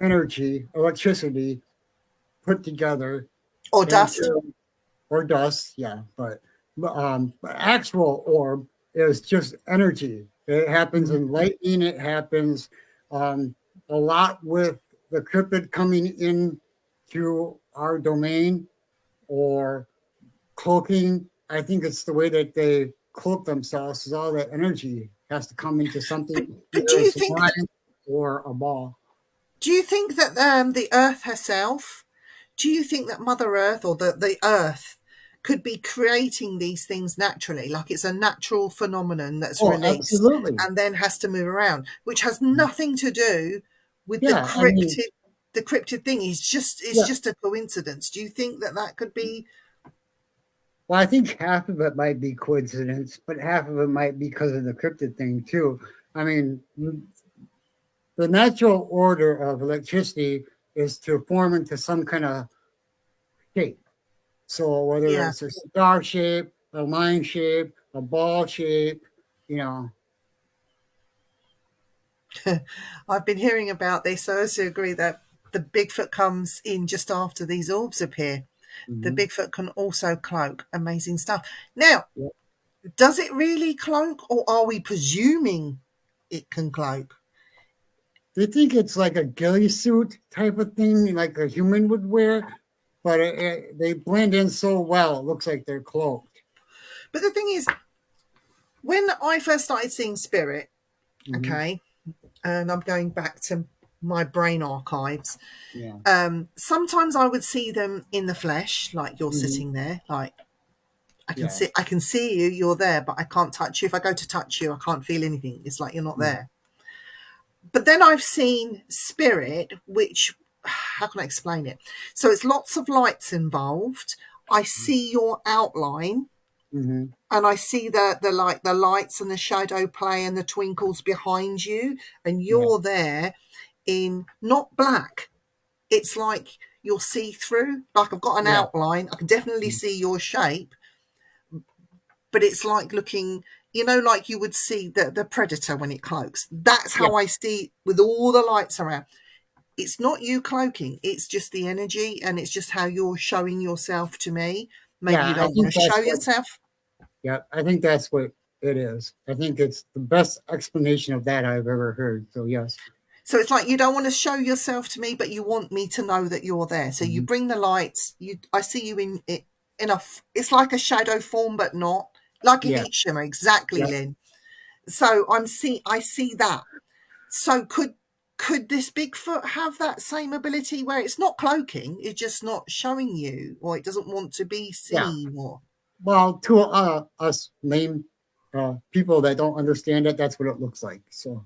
Speaker 1: energy, electricity put together
Speaker 2: Or dust?
Speaker 1: into, or dust, yeah. But actual orb is just energy. It happens in lightning. It happens um, a lot with the cryptid coming in through our domain or cloaking. I think it's the way that they cloak themselves. Is all that energy has to come into something,
Speaker 2: But do
Speaker 1: either a
Speaker 2: you think that
Speaker 1: slime or a ball.
Speaker 2: the Earth herself, do you think that Mother Earth or the Earth could be creating these things naturally, like it's a natural phenomenon that's
Speaker 1: Oh,
Speaker 2: released
Speaker 1: absolutely.
Speaker 2: and then has to move around, which has nothing to do with
Speaker 1: Yeah, I mean,
Speaker 2: the cryptid thing? It's
Speaker 1: yeah.
Speaker 2: just a coincidence. Do you think that that could be?
Speaker 1: Well, I think half of it might be coincidence, but half of it might be because of the cryptid thing too. I mean, the natural order of electricity is to form into some kind of shape. So whether
Speaker 2: Yeah,
Speaker 1: it's a star shape, a line shape, a ball shape, you know.
Speaker 2: I've been hearing about this. I also agree that the Bigfoot comes in just after these orbs appear. The
Speaker 1: Mhm.
Speaker 2: Bigfoot can also cloak. Amazing stuff. Now,
Speaker 1: Yeah.
Speaker 2: does it really cloak, or are we presuming it can cloak?
Speaker 1: They think it's like a ghillie suit type of thing, like a human would wear, but they blend in so well. It looks like they're cloaked.
Speaker 2: But the thing is, when I first started seeing spirit,
Speaker 1: Hmm.
Speaker 2: okay, and I'm going back to my brain archives,
Speaker 1: Yeah.
Speaker 2: sometimes I would see them in the flesh, like you're
Speaker 1: Hmm.
Speaker 2: sitting there, like
Speaker 1: Yeah.
Speaker 2: I can see you, you're there, but I can't touch you. If I go to touch you, I can't feel anything. It's like you're not
Speaker 1: Yeah.
Speaker 2: there. But then I've seen spirit, which, how can I explain it? So it's lots of lights involved. I see your outline,
Speaker 1: Hmm.
Speaker 2: and I see the lights and the shadow play and the twinkles behind you, and
Speaker 1: Yeah.
Speaker 2: you're there in not black. It's like you're see through. Like I've got an
Speaker 1: Yeah.
Speaker 2: outline. I can definitely see your shape, but it's like looking, like you would see the predator when it cloaks. That's
Speaker 1: Yeah.
Speaker 2: how I see with all the lights around. It's not you cloaking, it's just the energy, and it's just how you're showing yourself to me. Maybe you
Speaker 1: Yeah. I
Speaker 2: don't want
Speaker 1: think
Speaker 2: to show
Speaker 1: that's what.
Speaker 2: yourself.
Speaker 1: Yeah. I think that's what it is. I think it's the best explanation of that I've ever heard. So yes.
Speaker 2: So it's like you don't want to show yourself to me, but you want me to know that you're there. So you
Speaker 1: Mhm.
Speaker 2: bring the lights. I see you in a. It's like a shadow form, but not like a
Speaker 1: Yeah.
Speaker 2: heat shimmer. Exactly,
Speaker 1: Yeah.
Speaker 2: Lynn. So I see that. So could this Bigfoot have that same ability where it's not cloaking, it's just not showing you, or it doesn't want to be
Speaker 1: Yeah.
Speaker 2: seen, or?
Speaker 1: Well, to us lame people that don't understand it, that's what it looks like. So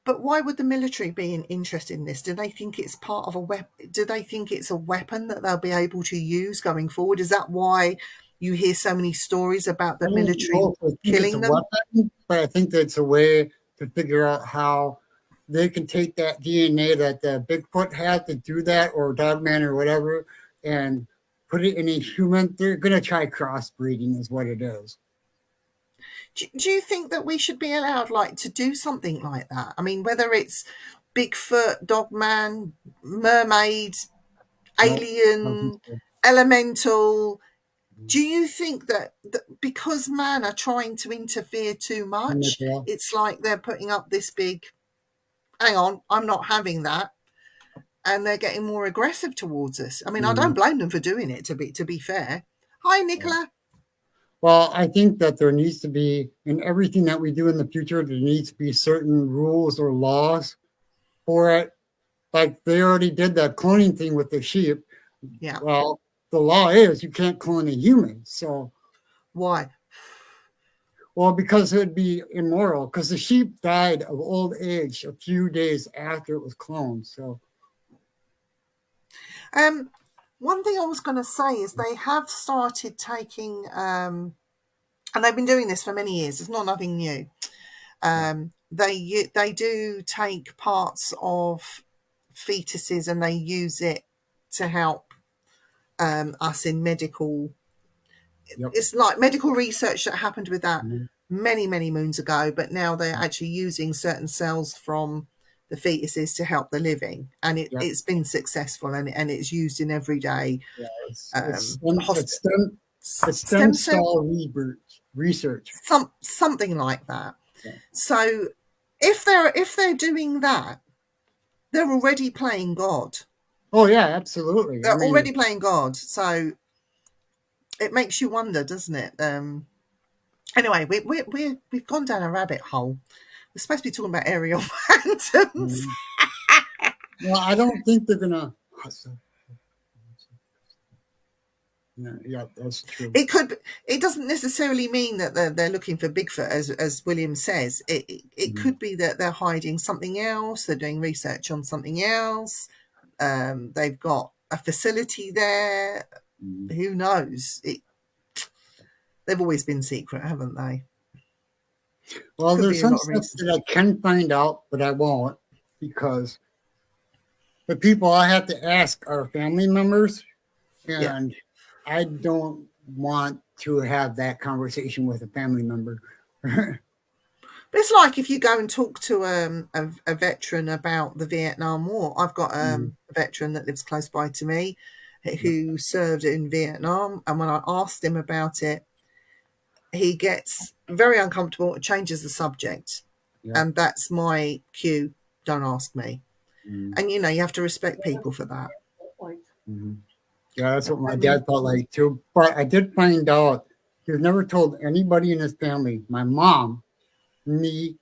Speaker 2: But why would the military be interested in this? Do they think it's part of a weapon? Do they think it's a weapon that they'll be able to use going forward? Is that why you hear so many stories about
Speaker 1: I
Speaker 2: the
Speaker 1: don't
Speaker 2: military
Speaker 1: know if I think it's a
Speaker 2: killing them?
Speaker 1: weapon, but I think that's a way to figure out how they can take that DNA that the Bigfoot had to do that, or Dogman or whatever, and put it in a human. They're going to try crossbreeding, is what it is.
Speaker 2: Do you think that we should be allowed, like, to do something like that? I mean, whether it's Bigfoot, Dogman, mermaid,
Speaker 1: No, I don't think
Speaker 2: alien,
Speaker 1: so.
Speaker 2: elemental. Do you think that because man are trying to interfere too
Speaker 1: I'm not
Speaker 2: much,
Speaker 1: sure.
Speaker 2: it's like they're putting up this big, hang on, I'm not having that, and they're getting more aggressive towards us? I mean, I don't
Speaker 1: Mhm.
Speaker 2: blame them for doing it, to be fair. Hi, Nicola.
Speaker 1: Well, I think that there needs to be, in everything that we do in the future, there needs to be certain rules or laws for it. Like they already did that cloning thing with the sheep.
Speaker 2: Yeah.
Speaker 1: Well, the law is you can't clone a human. So,
Speaker 2: Why?
Speaker 1: well, because it would be immoral, because the sheep died of old age a few days after it was cloned. So,
Speaker 2: Um, One thing I was going to say is they have started taking, and they've been doing this for many years. It's not nothing new. They do take parts of fetuses and they use it to help us in medical.
Speaker 1: Yep.
Speaker 2: It's like medical research that happened with that
Speaker 1: Mhm.
Speaker 2: many moons ago, but now they're actually using certain cells from the fetuses to help the living, and
Speaker 1: Yep.
Speaker 2: it's been successful, and it's used in everyday
Speaker 1: It's
Speaker 2: stem
Speaker 1: stem
Speaker 2: cell
Speaker 1: cell research.
Speaker 2: something like that.
Speaker 1: Yeah.
Speaker 2: So if they're doing that, they're already playing God.
Speaker 1: Oh yeah, absolutely.
Speaker 2: They're already playing God. So it makes you wonder, doesn't it? Anyway, we've gone down a rabbit hole. We're supposed to be talking about aerial phantoms.
Speaker 1: Well, I don't think they're gonna. Yeah, that's true.
Speaker 2: It could. It doesn't necessarily mean that they're looking for Bigfoot, as William says. It could be that they're hiding something else. They're doing research on something else. They've got a facility there. Who knows? They've always been secret, haven't they?
Speaker 1: Well,
Speaker 2: Could
Speaker 1: there's
Speaker 2: be a
Speaker 1: some
Speaker 2: lot of
Speaker 1: stuff
Speaker 2: reasons.
Speaker 1: that I can find out, but I won't because the people I have to ask are family members, and I don't want to have that conversation with a family member.
Speaker 2: But it's like if you go and talk to a veteran about the Vietnam War. I've got a veteran that lives close by to me who served in Vietnam, and when I asked him about it, he gets very uncomfortable and changes the subject.
Speaker 1: Yeah.
Speaker 2: And that's my cue. Don't ask me. And you have to respect people for that.
Speaker 1: Yeah, that's what my dad felt like too. But I did find out he was never told anybody in his family, my mom, me,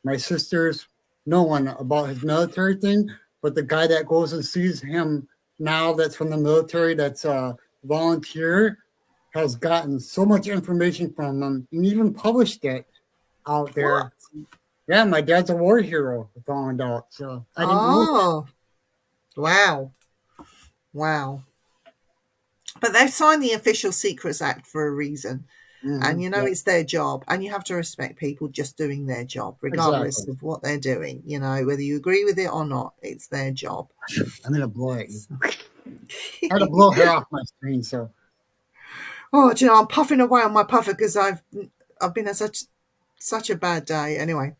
Speaker 1: my sisters, no one about his military thing. But the guy that goes and sees him now that's from the military, that's a volunteer, has gotten so much information from him and even published it out there.
Speaker 2: What?
Speaker 1: Yeah, my dad's a war hero, I found out. So I didn't know.
Speaker 2: Wow. But they've signed the Official Secrets Act for a reason. And it's their job, and you have to respect people just doing their job, regardless of what they're doing. Whether you agree with it or not, it's their job.
Speaker 1: I'm gonna blow it. I had to blow hair off my screen, so.
Speaker 2: Oh, do you know, I'm puffing away on my puffer because I've been at such a bad day. Anyway,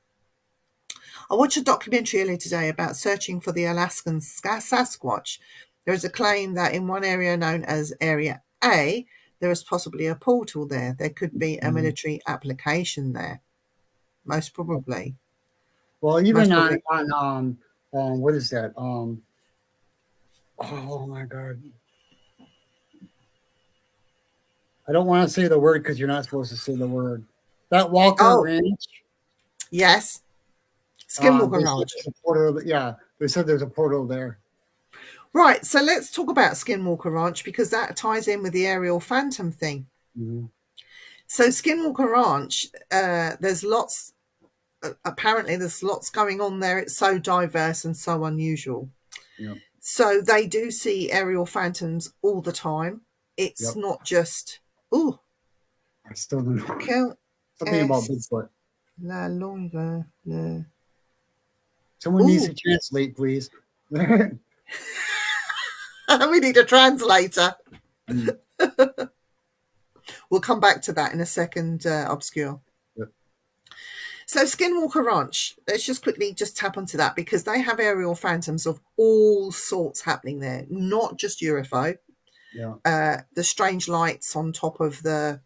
Speaker 2: I watched a documentary earlier today about searching for the Alaskan Sasquatch. There is a claim that in one area known as Area A, there is possibly a portal there. There could be a military application there, most probably.
Speaker 1: Well, even on what is that? Oh my God. I don't want to say the word because you're not supposed to say the word. That Walker Ranch.
Speaker 2: Yes. Skinwalker Ranch.
Speaker 1: They said there's a portal there.
Speaker 2: Right, so let's talk about Skinwalker Ranch because that ties in with the aerial phantom thing. So Skinwalker Ranch, apparently there's lots going on there. It's so diverse and so unusual.
Speaker 1: Yep.
Speaker 2: So they do see aerial phantoms all the time. It's not just,
Speaker 1: I still don't know. Something about Bigfoot.
Speaker 2: La longa, la.
Speaker 1: Someone needs to translate, please.
Speaker 2: We need a translator. We'll come back to that in a second, Obscure.
Speaker 1: Yep.
Speaker 2: So Skinwalker Ranch, let's just quickly tap onto that because they have aerial phantoms of all sorts happening there, not just UFO.
Speaker 1: Yeah.
Speaker 2: The strange lights on top of I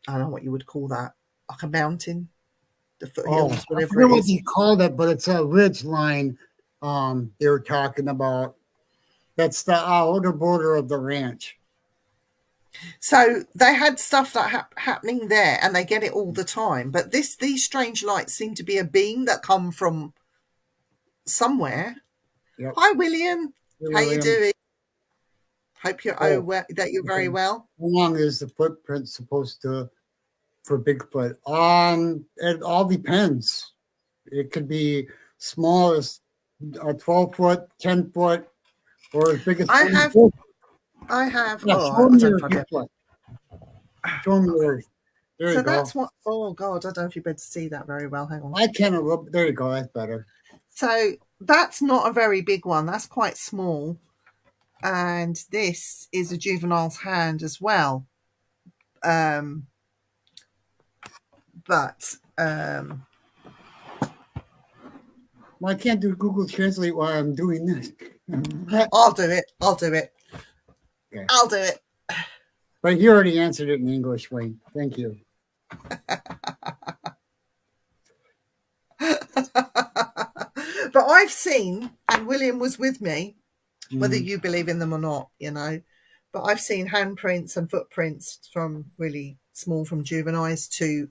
Speaker 2: don't know what you would call that, like a mountain, the foothills, whatever
Speaker 1: I
Speaker 2: it
Speaker 1: forget what
Speaker 2: is.
Speaker 1: you called it, but it's a ridge line they were talking about. That's the outer border of the ranch.
Speaker 2: So they had stuff that happening there, and they get it all the time. But these strange lights seem to be a beam that come from somewhere.
Speaker 1: Yep.
Speaker 2: Hi, William.
Speaker 1: Hey,
Speaker 2: How
Speaker 1: William.
Speaker 2: you doing? Hope you're that you're very well.
Speaker 1: How long is the footprint supposed to for Bigfoot? It all depends. It could be small as a 12-foot, 10-foot, or as big as 20 foot.
Speaker 2: I have.
Speaker 1: Yeah, show me your Bigfoot. Show me yours. There you
Speaker 2: So
Speaker 1: go.
Speaker 2: that's what. Oh God, I don't know if you'll be able to see that very well. Hang on.
Speaker 1: I can't. There you go. That's better.
Speaker 2: So that's not a very big one. That's quite small. And this is a juvenile's hand as well. But
Speaker 1: Well, I can't do Google Translate while I'm doing this.
Speaker 2: I'll do it. I'll do it.
Speaker 1: Okay.
Speaker 2: I'll do it.
Speaker 1: But he already answered it in English, Wayne. Thank you.
Speaker 2: But I've seen, and William was with me, whether
Speaker 1: Mhm.
Speaker 2: you believe in them or not, but I've seen handprints and footprints from really small, from juveniles to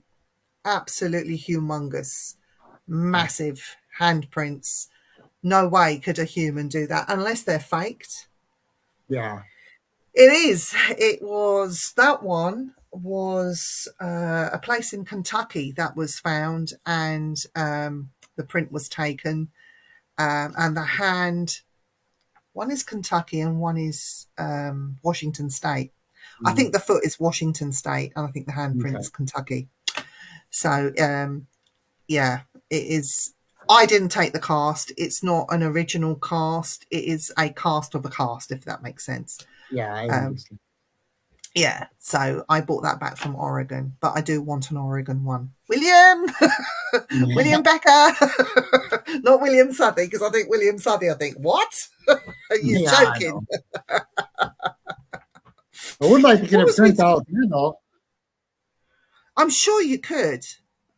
Speaker 2: absolutely humongous, massive handprints. No way could a human do that unless they're faked.
Speaker 1: Yeah.
Speaker 2: That one was a place in Kentucky that was found, and the print was taken, and the hand, one is Kentucky and one is Washington State. I think the foot is Washington State, and I think the handprint is Kentucky. So yeah, it is. I didn't take the cast. It's not an original cast. It is a cast of a cast, if that makes sense.
Speaker 1: Yeah, I understand.
Speaker 2: Yeah, so I bought that back from Oregon, but I do want an Oregon one. William! William Becker! Not William Southey, because I think William Southey, what? Are you joking?
Speaker 1: I would like to get
Speaker 2: What
Speaker 1: a
Speaker 2: was
Speaker 1: print
Speaker 2: with-
Speaker 1: out here, though.
Speaker 2: I'm sure you could.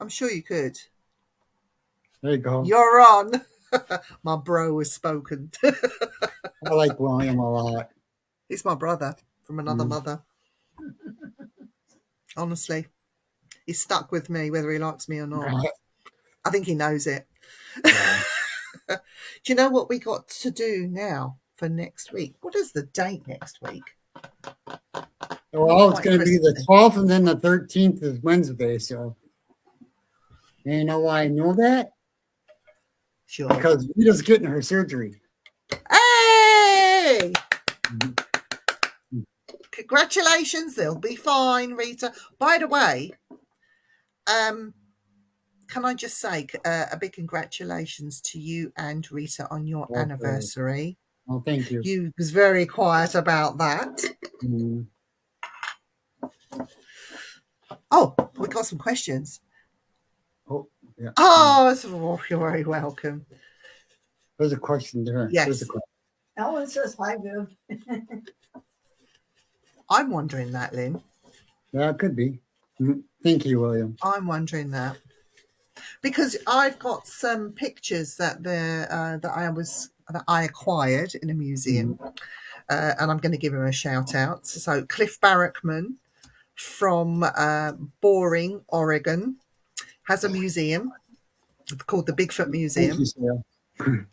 Speaker 2: I'm sure you could.
Speaker 1: There you go.
Speaker 2: You're on. My bro has spoken.
Speaker 1: I like William a lot.
Speaker 2: He's my brother from another mother. Honestly, he's stuck with me whether he likes me or not. I think he knows it. Do you know what we got to do now for next week? What is the date next week?
Speaker 1: Well, it's
Speaker 2: Quite
Speaker 1: going to be the
Speaker 2: interesting.
Speaker 1: 12th, and then the 13th is Wednesday. So, and you know why I know that?
Speaker 2: Sure.
Speaker 1: Because Rita's getting her surgery.
Speaker 2: Hey! Congratulations, they'll be fine, Rita. By the way, can I just say a big congratulations to you and Rita on your
Speaker 1: Okay.
Speaker 2: anniversary.
Speaker 1: Oh, thank you.
Speaker 2: You was very quiet about that.
Speaker 1: Mhm.
Speaker 2: Oh, we got some questions.
Speaker 1: Oh, yeah.
Speaker 2: Oh, you're very welcome.
Speaker 1: There's a question there.
Speaker 2: Yes.
Speaker 1: There's a question.
Speaker 3: Ellen says hi, Viv.
Speaker 2: I'm wondering that, Lynn.
Speaker 1: Yeah, it could be. Mhm. Thank you, William.
Speaker 2: I'm wondering that because I've got some pictures that I acquired in a museum, and I'm going to give him a shout out. So Cliff Barrickman from Boring, Oregon, has a museum called the Bigfoot Museum.
Speaker 1: Thank you, Sarah.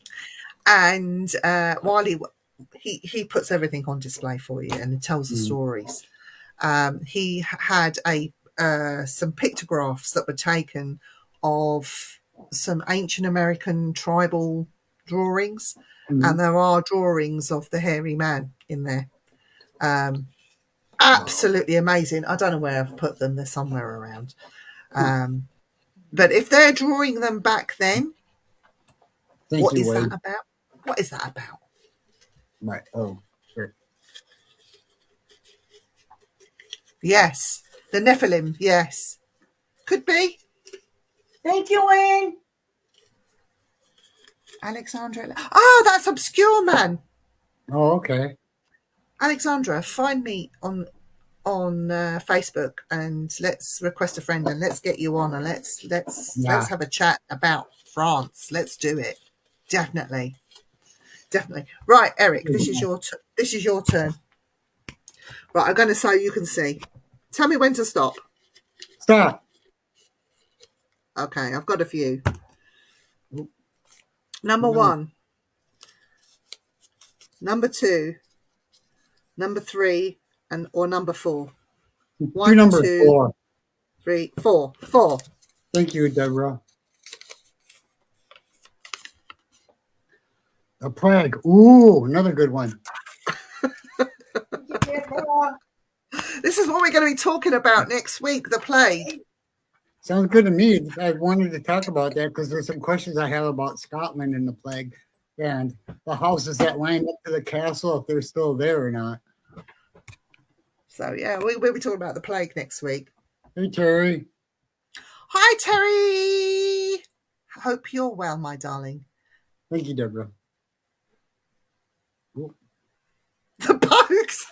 Speaker 2: And while he puts everything on display for you and he tells the stories. He had some pictographs that were taken of some ancient American tribal drawings, and there are drawings of the hairy man in there. Absolutely amazing. I don't know where I've put them. They're somewhere around. But if they're drawing them back then,
Speaker 1: Thank you, Wade.
Speaker 2: that about? What is that about?
Speaker 1: Right. Oh, sure.
Speaker 2: Yes, the Nephilim. Yes, could be
Speaker 3: Thank you, Wayne.
Speaker 2: Alexandra. Oh, that's Obscure Man.
Speaker 1: Oh, okay.
Speaker 2: Alexandra, find me on Facebook and let's request a friend and let's get you on and let's have a chat about France. Let's do it. Definitely. Right, Eric, this is your turn. Right, I'm going to so you can see. Tell me when to stop.
Speaker 1: Stop.
Speaker 2: Okay, I've got a few. Number 1, number 2, number 3, or number 4.
Speaker 1: Do
Speaker 2: 1,
Speaker 1: number
Speaker 2: 2,
Speaker 1: 4.
Speaker 2: 3, 4. 4.
Speaker 1: Thank you, Deborah. A Prague. Ooh, another good one.
Speaker 2: This is what we're going to be talking about next week, the plague.
Speaker 1: Sounds good to me. I wanted to talk about that because there's some questions I have about Scotland and the plague and the houses that line up to the castle, if they're still there or not.
Speaker 2: So, yeah, we'll be talking about the plague next week.
Speaker 1: Hey, Terry.
Speaker 2: Hi, Terry. Hope you're well, my darling.
Speaker 1: Thank you, Deborah.
Speaker 2: The bugs.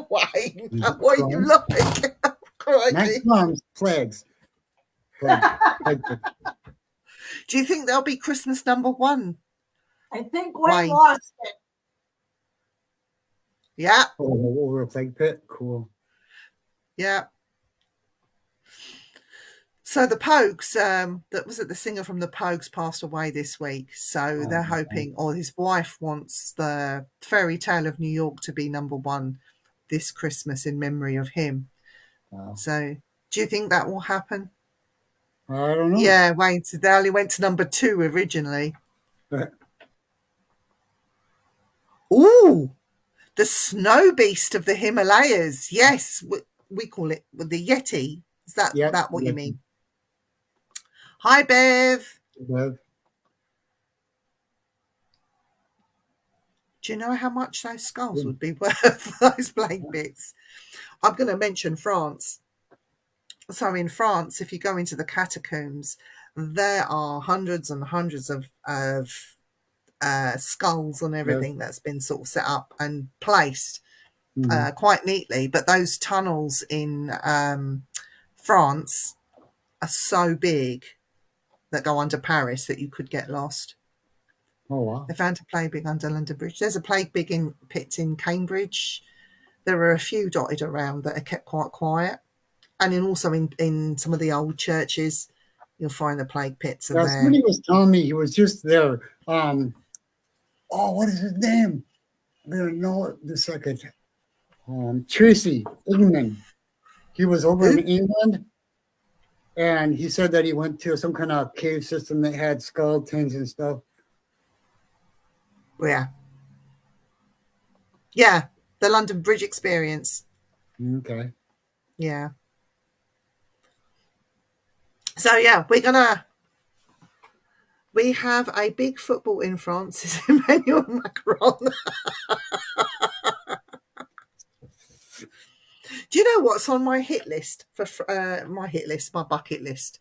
Speaker 2: Wayne, what are you laughing?
Speaker 1: Next comes plagues. Plague.
Speaker 2: Do you think there'll be Christmas number 1?
Speaker 3: I think
Speaker 2: Wayne.
Speaker 3: Wayne lost it.
Speaker 2: Yeah,
Speaker 1: Over a plague pit? Cool.
Speaker 2: yeah. So the Pogues, that was it. The singer from the Pogues passed away this week. So they're hoping, or his wife wants the Fairy Tale of New York to be number 1 this Christmas in memory of him.
Speaker 1: Wow.
Speaker 2: So do you think that will happen?
Speaker 1: I don't know.
Speaker 2: Yeah, Wayne, they only went to number 2 originally. Ooh, the snow beast of the Himalayas. Yes, we call it the Yeti. Is that what you mean? Hi, Bev.
Speaker 1: Bev.
Speaker 2: Do you know how much those skulls would be worth, those plague bits? I'm going to mention France. So in France, if you go into the catacombs, there are hundreds and hundreds of skulls and everything that's been sort of set up and placed quite neatly. But those tunnels in France are so big that go under Paris that you could get lost.
Speaker 1: Oh, wow.
Speaker 2: They found a plague pig under London Bridge. There's a plague pig pit in Cambridge. There are a few dotted around that are kept quite quiet. And also in some of the old churches, you'll find the plague pits.
Speaker 1: Yeah, somebody was telling me he was just there. What is his name? I'm going to know it in a second. Tracy Inman. He was over in England. And he said that he went to some kind of cave system that had skeletons and stuff.
Speaker 2: Yeah. Yeah. The London Bridge experience.
Speaker 1: Okay.
Speaker 2: Yeah. So, yeah, we have a big football in France. Is Emmanuel Macron. Do you know what's on my hit list my bucket list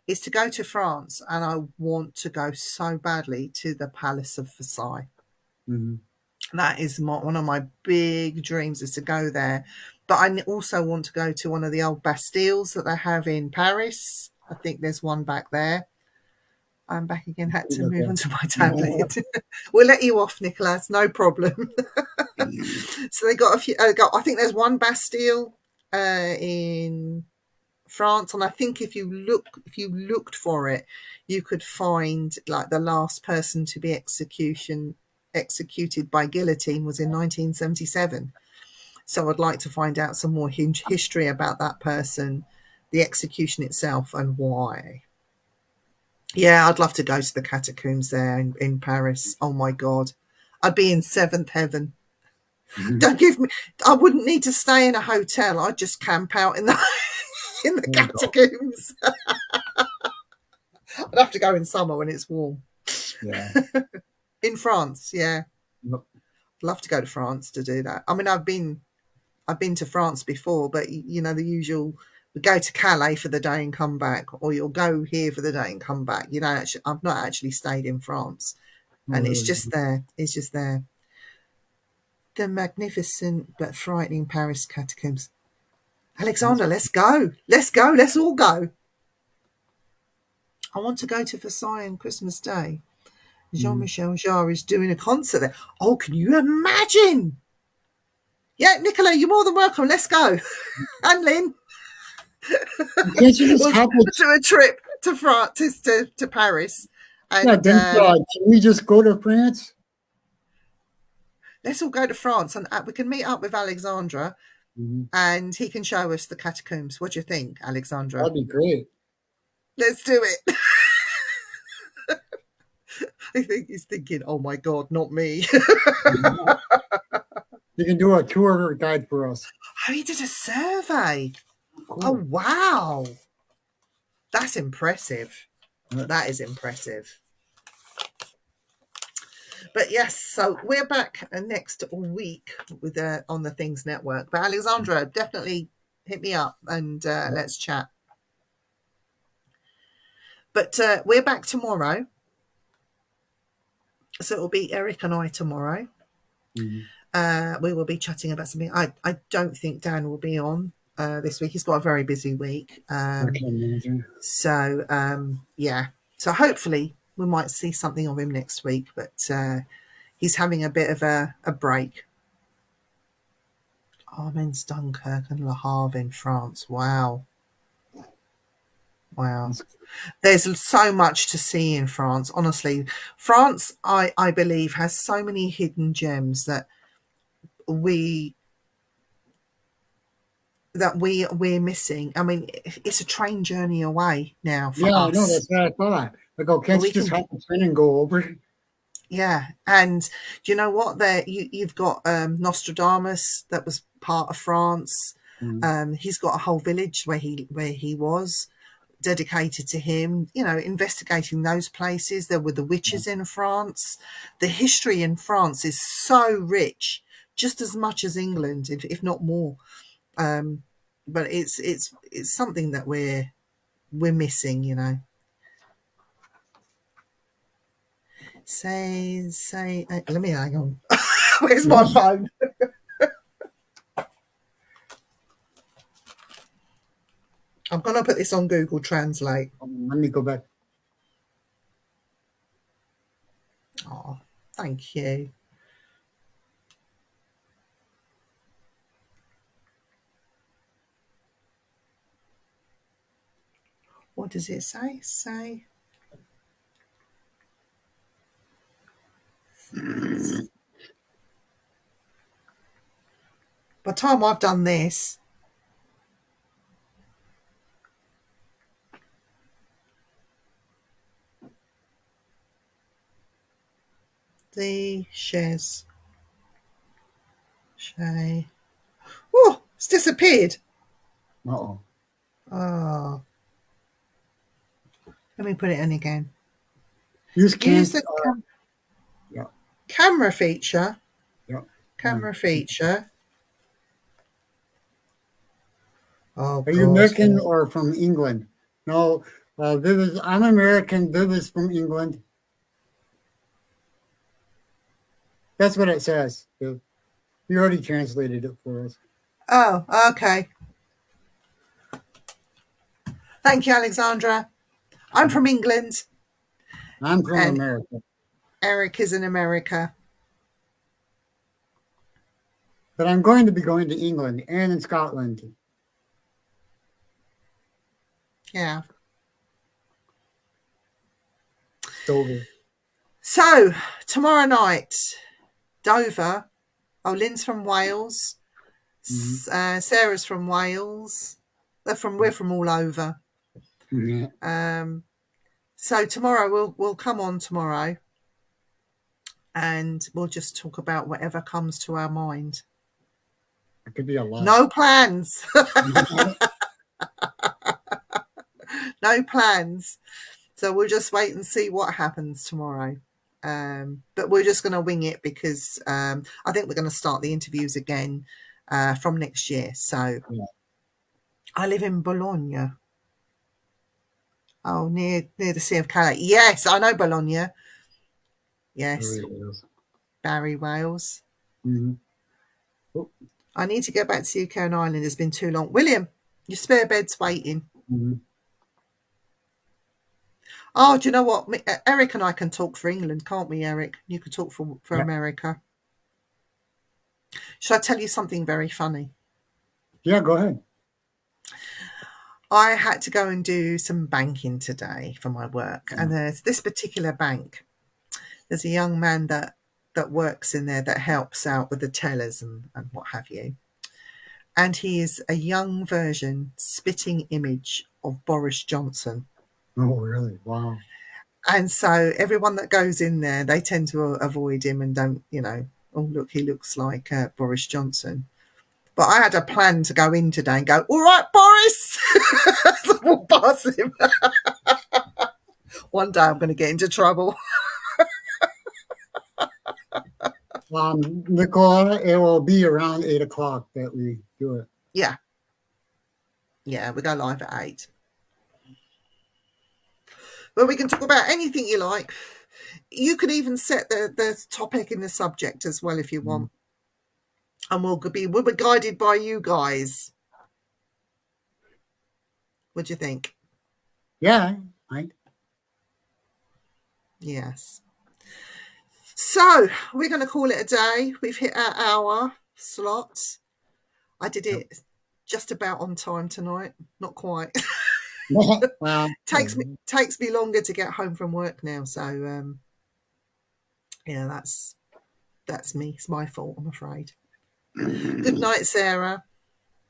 Speaker 2: is to go to France, and I want to go so badly to the Palace of Versailles.
Speaker 1: Mm-hmm.
Speaker 2: That is one of my big dreams, is to go there. But I also want to go to one of the old Bastilles that they have in Paris. I think there's one back there. I'm back again. Had to move onto my tablet. We'll let you off, Nicholas. No problem. So they got a few. I think there's one Bastille in France, and I think if you looked for it, you could find like the last person to be executed by guillotine was in 1977. So I'd like to find out some more history about that person, the execution itself, and why. Yeah, I'd love to go to the catacombs there in Paris. Oh my God. I'd be in seventh heaven. Don't give me, I wouldn't need to stay in a hotel. I'd just camp out in the catacombs. I'd have to go in summer when it's warm.
Speaker 1: Yeah.
Speaker 2: In France, yeah.
Speaker 1: Yep.
Speaker 2: I'd love to go to France to do that. I mean, I've been to France before, but you know, the usual, we go to Calais for the day and come back, or you'll go here for the day and come back. You know, I've not actually stayed in France, and it's just there. It's just there. The magnificent but frightening Paris catacombs. Alexandra, let's go. Let's go. Let's all go. I want to go to Versailles on Christmas Day. Jean-Michel Jarre is doing a concert there. Oh, can you imagine? Yeah, Nicola, you're more than welcome. Let's go. And Lynn.
Speaker 1: Can't you just have
Speaker 2: do a trip to France, to Paris. And,
Speaker 1: can we just go to France?
Speaker 2: Let's all go to France, and we can meet up with Alexandra, and he can show us the catacombs. What do you think, Alexandra?
Speaker 1: That'd be great.
Speaker 2: Let's do it. I think he's thinking, oh my God, not me.
Speaker 1: You can do a tour guide for us.
Speaker 2: Oh, he did a survey.
Speaker 1: Cool.
Speaker 2: Oh, wow. That's impressive.
Speaker 1: Yeah.
Speaker 2: That is impressive. But yes, so we're back next week with on the Things Network. But Alexandra, definitely hit me up and let's chat. But we're back tomorrow. So it'll be Eric and I tomorrow.
Speaker 1: Mhm.
Speaker 2: We will be chatting about something. I don't think Dan will be on this week. He's got a very busy week.
Speaker 1: I can imagine.
Speaker 2: So, yeah. So hopefully we might see something of him next week. But he's having a bit of a break. Amiens, Dunkirk and Le Havre in France. Wow. Wow. There's so much to see in France. Honestly, France, I believe, has so many hidden gems that we're missing. I mean, it's a train journey away now for
Speaker 1: Yeah, I
Speaker 2: us.
Speaker 1: know. That's what I thought. I go, can't
Speaker 2: We
Speaker 1: you just
Speaker 2: can-
Speaker 1: hop the train and go over?
Speaker 2: Yeah, and do you know what? There, you've got Nostradamus that was part of France.
Speaker 1: Mhm.
Speaker 2: He's got a whole village where he was dedicated to him. You know, investigating those places. There were the witches in France. The history in France is so rich, just as much as England, if not more. But it's something that we're missing. You know. Say, let me hang on. Where's my phone? I'm going to put this on Google Translate.
Speaker 1: Let me go back.
Speaker 2: Oh, thank you. What does it say? Say. By the time I've done this, the shares. Shay. Oh, it's disappeared.
Speaker 1: Uh-oh.
Speaker 2: Oh. Let me put it in again.
Speaker 1: Use
Speaker 2: Use the
Speaker 1: yeah.
Speaker 2: camera feature.
Speaker 1: Yeah.
Speaker 2: Camera feature. Oh,
Speaker 1: Are you
Speaker 2: God.
Speaker 1: American or from England? No, I'm American. Viv is from England. That's what it says. Viv. You already translated it for us.
Speaker 2: Oh, okay. Thank you, Alexandra. I'm from England.
Speaker 1: I'm from
Speaker 2: And-
Speaker 1: America.
Speaker 2: Eric is in America.
Speaker 1: But I'm going to be going to England and in Scotland.
Speaker 2: Yeah.
Speaker 1: Dover.
Speaker 2: So, tomorrow night, Dover. Oh, Lynn's from Wales. Sarah's from Wales. We're from all over.
Speaker 1: Yeah.
Speaker 2: So tomorrow we'll come on tomorrow, and we'll just talk about whatever comes to our mind.
Speaker 1: It could be a lot.
Speaker 2: No plans. No plans. So we'll just wait and see what happens tomorrow. But we're just going to wing it because I think we're going to start the interviews again from next year. So
Speaker 1: Yeah.
Speaker 2: I live in Bologna. Oh, near the Sea of Calais. Yes, I know Bologna. Yes,
Speaker 1: There it is.
Speaker 2: Barry, Wales.
Speaker 1: Mhm.
Speaker 2: I need to get back to UK and Ireland. It's been too long. William, your spare bed's waiting.
Speaker 1: Mhm.
Speaker 2: Oh, do you know what? Eric and I can talk for England, can't we, Eric? You could talk for
Speaker 1: Yeah.
Speaker 2: America. Should I tell you something very funny?
Speaker 1: Yeah, go ahead.
Speaker 2: I had to go and do some banking today for my work. And there's this particular bank. There's a young man that works in there that helps out with the tellers and what have you. And he is a young version, spitting image of Boris Johnson.
Speaker 1: Oh, really? Wow.
Speaker 2: And so everyone that goes in there, they tend to avoid him and don't, Oh, look, he looks like Boris Johnson. But I had a plan to go in today and go, all right, Boris. Walk past him. One day I'm going to get into trouble.
Speaker 1: Nicola, it will be around 8 o'clock that we do it.
Speaker 2: Yeah. Yeah, we go live at 8. But we can talk about anything you like. You can even set the topic in the subject as well if you want. And we'll be guided by you guys. What do you think?
Speaker 1: Yeah,
Speaker 2: Yes. So we're going to call it a day. We've hit our hour slot. I did it just about on time tonight. Not quite.
Speaker 1: well,
Speaker 2: takes me longer to get home from work now. So yeah, that's me. It's my fault, I'm afraid. Good night, Sarah.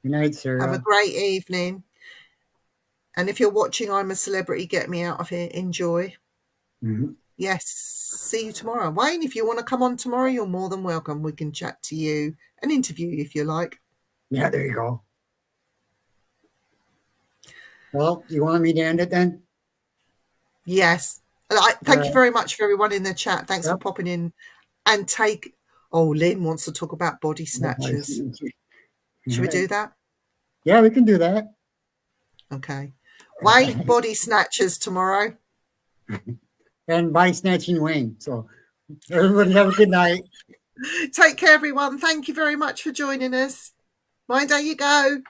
Speaker 1: Good night, Sarah.
Speaker 2: Have a great evening. And if you're watching I'm a Celebrity, Get Me Out of Here, enjoy.
Speaker 1: Mm-hmm.
Speaker 2: Yes, see you tomorrow. Wayne, if you want to come on tomorrow, you're more than welcome. We can chat to you and interview you if you like.
Speaker 1: Yeah, there you go. Well, you want me to end it then?
Speaker 2: Yes. Thank you very much for everyone in the chat. Thanks for popping in. And Lynn wants to talk about body snatchers. Should we do that?
Speaker 1: Yeah, we can do that.
Speaker 2: Okay. Wayne, body snatchers tomorrow.
Speaker 1: And by snatching Wayne. So everybody have a good night.
Speaker 2: Take care, everyone. Thank you very much for joining us. Mind how you go.